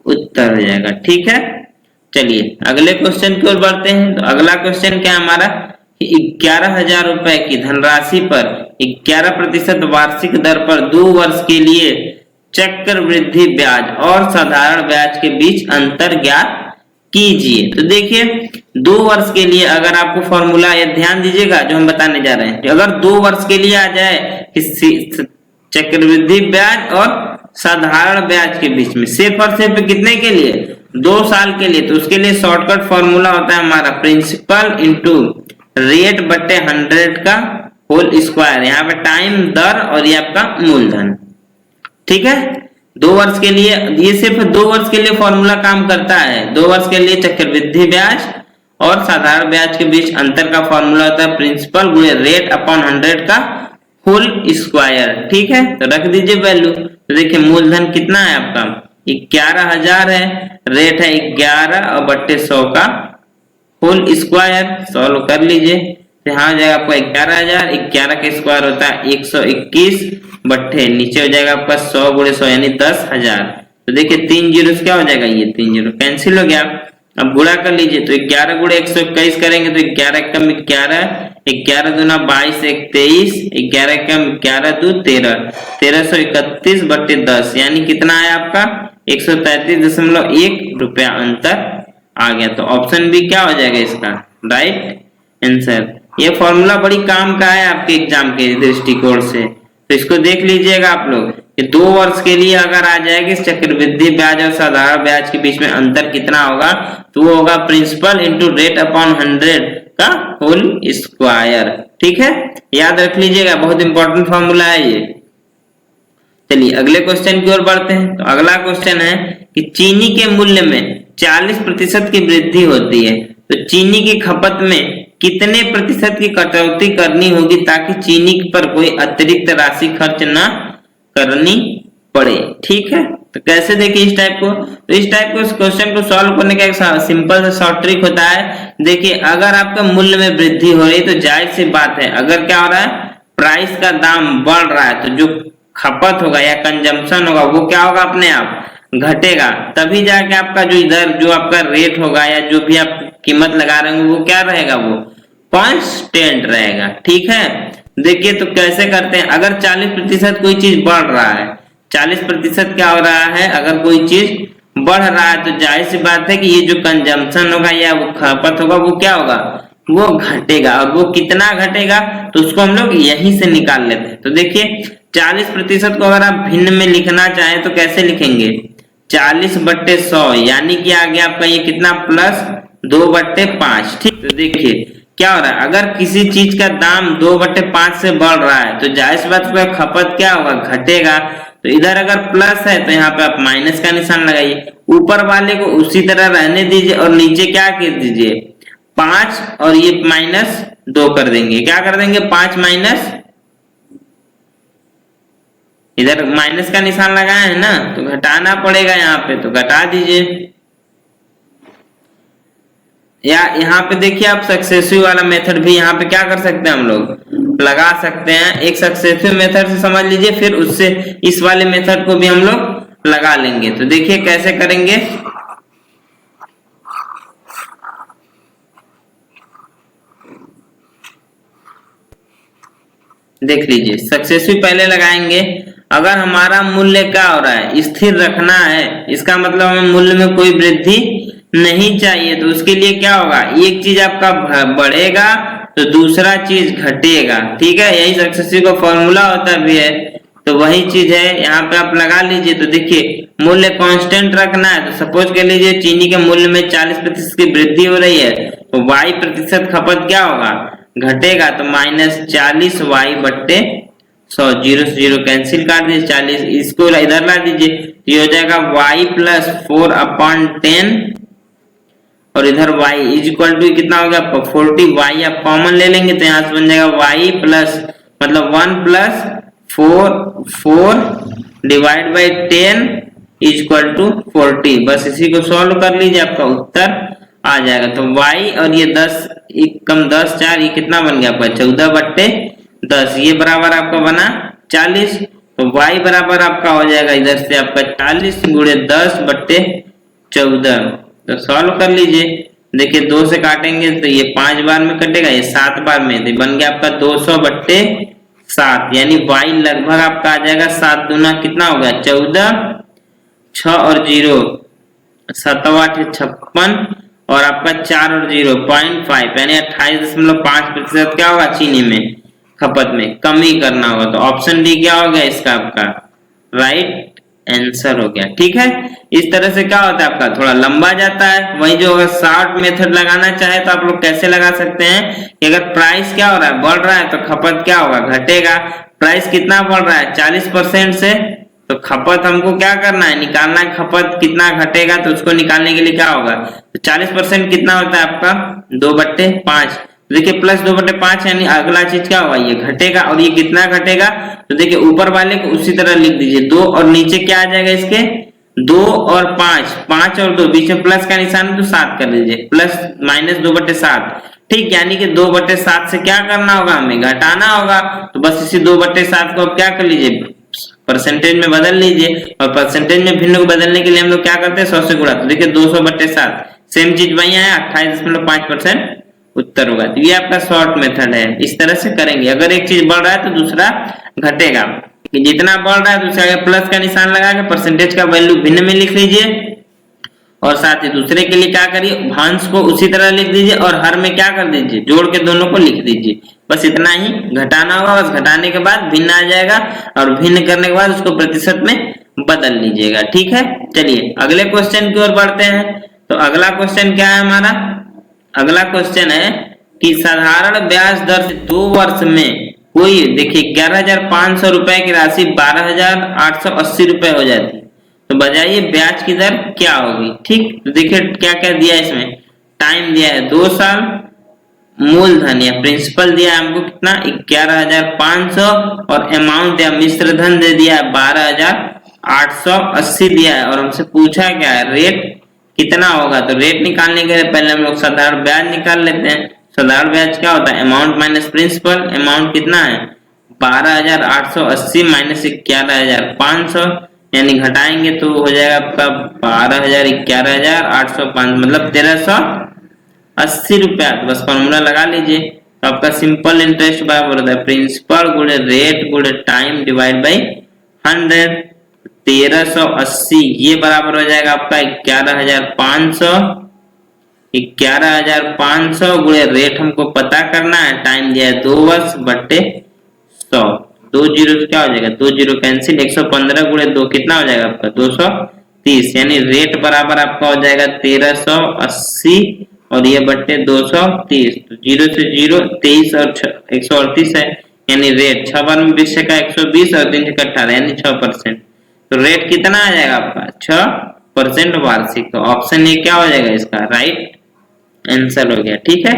उत्तर हो जाएगा। ठीक है, चलिए अगले क्वेश्चन की ओर बढ़ते हैं। तो अगला क्वेश्चन क्या है हमारा 11,000 रुपए की धनराशि पर 11% वार्षिक दर पर 2 वर्ष के लिए चक्रवृद्धि ब्याज और साधारण ब्याज के बीच अंतर ज्ञात कीजिए। तो देखिए 2 वर्ष के लिए अगर आपको फॉर्मूला ये ध्यान दीजिएगा जो हम बताने जा रहे हैं, अगर 2 वर्ष के लिए आ जाए कि चक्रवृद्धि ब्याज और साधारण ब्याज के बीच में सिर्फ और सिर्फ कितने के लिए 2 साल के लिए, तो उसके लिए शॉर्टकट फॉर्मूला होता है हमारा प्रिंसिपल इंटू रेट बटे 100 का होल स्क्वायर, यहाँ पे टाइम दर और ये आपका मूलधन। ठीक है, 2 वर्ष के लिए ये सिर्फ 2 वर्ष के लिए फॉर्मूला काम करता है। 2 वर्ष के लिए चक्रवृद्धि ब्याज और साधारण ब्याज के बीच अंतर का फॉर्मूला होता है प्रिंसिपल गुणे रेट अपॉन 100 का होल स्क्वायर। ठीक है, तो रख दीजिए वैल्यू। तो देखिए मूलधन कितना है आपका 11,000 है, रेट है 11 और बट्टे 100 का होल स्क्वायर, सॉल्व कर लीजिए तो यहाँ हो जाएगा आपका 11,000, 11 का स्क्वायर होता है 121 बट्टे नीचे हो जाएगा आपका 100 गुणे 100 यानी 10,000। तो देखिए 3 जीरो क्या हो जाएगा, ये 3 जीरो कैंसिल हो गया। अब गुणा कर लीजिए तो 11 गुणे 121 करेंगे तो 11 कम 11, 11 दूना 22 1 23, 11 कम 11 दू 13, 1331 बट्टे 10 यानी कितना है आपका 133.1 रुपया अंतर आ गया। तो ऑप्शन बी क्या हो जाएगा इसका राइट आंसर। ये फॉर्मूला बड़ी काम का है आपके एग्जाम के दृष्टिकोण से, तो इसको देख लीजिएगा आप लोग कि 2 वर्ष के लिए अगर आ जाएगी चक्रवृद्धि ब्याज और साधारण ब्याज के बीच में अंतर कितना होगा, तो वो होगा प्रिंसिपल इंटू रेट अपॉन 100 का होल स्क्वायर। ठीक है, याद रख लीजिएगा, बहुत इंपॉर्टेंट फॉर्मूला है ये। चलिए अगले क्वेश्चन की ओर बढ़ते हैं। तो अगला क्वेश्चन है कि चीनी के मूल्य में 40% की वृद्धि होती है, तो चीनी की खपत में कितने प्रतिशत की कटौती करनी होगी ताकि चीनी पर कोई अतिरिक्त राशि खर्च ना करनी पड़े। ठीक है, तो कैसे देखिए इस टाइप को, तो इस टाइप को इस क्वेश्चन को सॉल्व करने का एक सिंपल सा शॉर्ट ट्रिक होता है। देखिए अगर आपका मूल्य में वृद्धि हो रही तो जाहिर सी बात है, अगर क्या हो रहा है, प्राइस का दाम बढ़ रहा है तो जो खपत होगा या कंजम्पशन होगा वो क्या होगा, अपने आप घटेगा, तभी जाके आपका जो इधर जो आपका रेट होगा या जो भी आप कीमत लगा रहे होंगे वो क्या रहेगा, वो कांस्टेंट रहेगा। ठीक है, देखिए तो कैसे करते हैं, अगर 40% कोई चीज बढ़ रहा है, 40% क्या हो रहा है, अगर कोई चीज बढ़ रहा है तो जाहिर सी बात है कि ये जो कंजम्पशन होगा या वो खपत होगा वो क्या होगा, वो घटेगा। और वो कितना घटेगा तो उसको हम लोग यहीं से निकाल लेते हैं। तो देखिए 40% को अगर आप भिन्न में लिखना चाहें तो कैसे लिखेंगे, 40/100 यानी कि आ गया आपका ये कितना, प्लस 2/5। ठीक, तो देखिए क्या हो रहा है, अगर किसी चीज का दाम 2/5 से बढ़ रहा है तो जाहिर सी बात है खपत क्या होगा, घटेगा। तो इधर अगर प्लस है तो यहाँ पे आप माइनस का निशान लगाइए, ऊपर वाले को उसी तरह रहने दीजिए और नीचे क्या कर दीजिए 5 और ये -2 कर देंगे। क्या कर देंगे, 5 माइनस, इधर माइनस का निशान लगाया है ना तो घटाना पड़ेगा यहाँ पे, तो घटा दीजिए। या यहाँ पे देखिए आप सक्सेसिव वाला मेथड भी यहाँ पे क्या कर सकते हैं, हम लोग लगा सकते हैं। एक सक्सेसिव मेथड से समझ लीजिए, फिर उससे इस वाले मेथड को भी हम लोग लगा लेंगे। तो देखिए कैसे करेंगे, देख लीजिए सक्सेसिव पहले लगाएंगे। अगर हमारा मूल्य क्या हो रहा है, स्थिर रखना है, इसका मतलब हमें मूल्य में कोई वृद्धि नहीं चाहिए, तो उसके लिए क्या होगा, एक चीज आपका बढ़ेगा तो दूसरा चीज घटेगा। ठीक है, यही सक्सेसिव का फॉर्मूला होता भी है, तो वही चीज है यहाँ पे आप लगा लीजिए। तो देखिए मूल्य कांस्टेंट रखना है, तो सपोज कर लीजिए चीनी के मूल्य में 40% की वृद्धि हो रही है तो y% खपत क्या होगा, घटेगा, तो -40y/100, 0 से 0 कैंसिल काट दीजिए, 40 इसको इधर ला दीजिए, ये हो जाएगा y + 4/10 और इधर y = कितना हो गया 40, y आप कॉमन ले लेंगे तो यहाँ से बन जाएगा y प्लस मतलब 1 + 4 / 10 = 40। बस इसी को सॉल्व कर लीजिए, आपका उत्तर आ जाएगा। तो y और ये 10 कम 10 4 ये कितना बन गया आपका 14/10, ये बराबर आपका बना 40। तो y बराबर आपका हो जाएगा इधर से आपका 40 × 10/14। तो सॉल्व कर लीजिए, देखिए 2 से काटेंगे तो ये 5 बार में कटेगा, ये 7 बार में, तो बन गया आपका 200/7, यानी y लगभग आपका आ जाएगा 7 दूना कितना होगा 14, 6 और 0 7 8 56 और आपका 4 और 0 0.5 यानी 28.5% क्या होगा चीनी में खपत में कमी करना होगा। तो ऑप्शन डी क्या हो गया इसका आपका राइट आंसर हो गया। ठीक है, इस तरह से क्या होता है आपका थोड़ा लंबा जाता है। वही जो अगर शॉर्ट मेथड लगाना चाहे तो आप लोग कैसे लगा सकते हैं कि अगर प्राइस क्या हो रहा है बढ़ रहा है तो खपत क्या होगा घटेगा। प्राइस कितना बढ़ रहा है 40% से, तो खपत हमको क्या करना है निकालना है, खपत कितना घटेगा तो उसको निकालने के लिए क्या होगा, तो 40% कितना होता है आपका 2/5। देखिए प्लस 2/5 यानी अगला चीज क्या होगा ये घटेगा, और ये कितना घटेगा तो देखिए ऊपर वाले को उसी तरह लिख दीजिए 2 और नीचे क्या आ जाएगा इसके 2 और 5, 5 और 2 बीच में प्लस का निशान तो 7 कर लीजिए, प्लस -2/7। ठीक, यानी कि 2/7 से क्या करना होगा हमें घटाना होगा। तो बस इसी 2/7 को आप क्या कर लीजिए परसेंटेज में बदल लीजिए, और परसेंटेज में भिन्न को बदलने के लिए हम लोग क्या करते हैं 100 से गुणा। तो देखिए 200/7 सेम चीज वही है 28.5% उत्तर होगा। तो ये आपका शॉर्ट मेथड है, इस तरह से करेंगे। अगर एक चीज बढ़ रहा है तो दूसरा घटेगा, जितना बढ़ रहा है तो उसके आगे प्लस का निशान लगा के परसेंटेज का वैल्यू भिन्न में लिख लीजिए, और साथ ही दूसरे के लिए क्या करिए भांस को उसी तरह लिख दीजिए, और हर में क्या कर दीजिए जोड़ के दोनों को लिख दीजिए। बस इतना ही घटाना होगा, बस घटाने के बाद भिन्न आ जाएगा, और भिन्न करने के बाद उसको प्रतिशत में बदल लीजिएगा। ठीक है, चलिए अगले क्वेश्चन की ओर बढ़ते हैं। तो अगला क्वेश्चन क्या है हमारा, अगला क्वेश्चन है कि साधारण ब्याज दर से 2 वर्ष में कोई देखिए 11,500 रुपए की राशि 12,880 रुपए हो जाती है। तो बताइए ब्याज की दर क्या होगी। ठीक, तो देखिए क्या क्या दिया है इसमें। टाइम दिया है 2 साल, मूलधन या प्रिंसिपल दिया है हमको कितना 11,500 और अमाउंट या मिश्र धन दे दिया है 12,880 दिया है। और हमसे पूछा क्या है रेट कितना होगा। तो रेट निकालने के लिए पहले हम लोग साधारण ब्याज निकाल लेते हैं। साधारण ब्याज क्या होता है, अमाउंट माइनस प्रिंसिपल। अमाउंट कितना है 12,880 माइनस 11,500, यानी घटाएंगे तो हो जाएगा आपका 12,000 11,805 मतलब 1,380 रुपया। तो बस फॉर्मूला लगा लीजिए। तो आपका सिंपल इंटरेस्ट बराबर होता है प्रिंसिपल गुणे रेट गुणे टाइम डिवाइड बाई 100। 1,380 ये बराबर हो जाएगा आपका 11,500। 11,500 गुणे रेट हमको पता करना है, टाइम दिया है 2 वर्ष बट्टे 100। 2 जीरो क्या हो जाएगा, 2 जीरो कैंसिल। 115 गुणे 2 कितना हो जाएगा आपका 230, यानी रेट बराबर आपका हो जाएगा 1,380 और ये बट्टे 230। तो 0 से 0 23 और 138 है, यानी रेट 6 बार में 20 का 120 और 3 का 18 यानी 6%। तो रेट कितना आ जाएगा आपका 6% वार्षिक। तो ऑप्शन ए क्या हो जाएगा इसका राइट आंसर हो गया। ठीक है,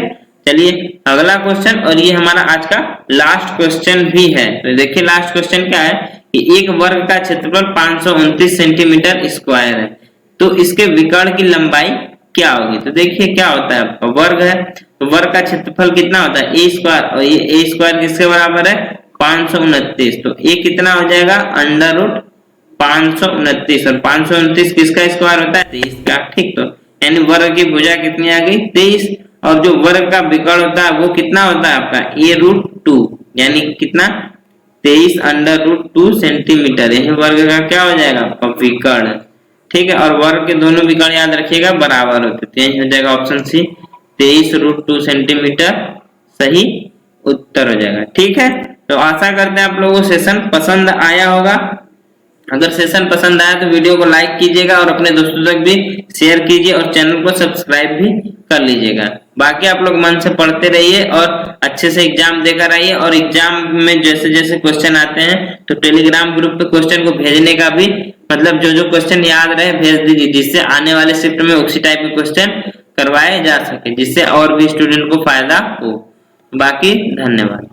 चलिए अगला क्वेश्चन, और ये हमारा आज का लास्ट क्वेश्चन भी है। तो देखिए लास्ट क्वेश्चन क्या है कि एक वर्ग का क्षेत्रफल 529 सेंटीमीटर स्क्वायर है, तो इसके विकर्ण की लंबाई क्या होगी। तो देखिए क्या होता है आपका वर्ग है, तो वर्ग का क्षेत्रफल कितना होता है ए स्क्वायर, और ये ए स्क्वायर किसके बराबर है 529। तो ए कितना हो जाएगा अंडर रूट 529, और 529 किसका स्क्वायर होता है 23 का। ठीक, तो यानी वर्ग की भुजा कितनी आ गई 23, और जो वर्ग का विकर्ण होता है वो कितना होता है आपका ए रूट 2, यानी कितना 23 अंडर रूट 2 सेंटीमीटर। यही वर्ग का क्या हो जाएगा आपका विकर्ण। ठीक है, और वर्ग के दोनों विकर्ण याद रखिएगा बराबर होते, तो यही हो जाएगा ऑप्शन सी 23 रूट 2 सेंटीमीटर सही उत्तर हो जाएगा। ठीक है, तो आशा करते हैं आप लोगों को सेशन पसंद आया होगा। अगर सेशन पसंद आया तो वीडियो को लाइक कीजिएगा और अपने दोस्तों तक भी शेयर कीजिए और चैनल को सब्सक्राइब भी कर लीजिएगा। बाकी आप लोग मन से पढ़ते रहिए और अच्छे से एग्जाम देकर आइए, और एग्जाम में जैसे जैसे क्वेश्चन आते हैं तो टेलीग्राम ग्रुप पे क्वेश्चन को भेजने का भी मतलब जो जो क्वेश्चन याद रहे भेज दीजिए, जिससे आने वाले शिफ्ट में उसी टाइप के क्वेश्चन करवाए जा सके, जिससे और भी स्टूडेंट को फायदा हो। बाकी धन्यवाद।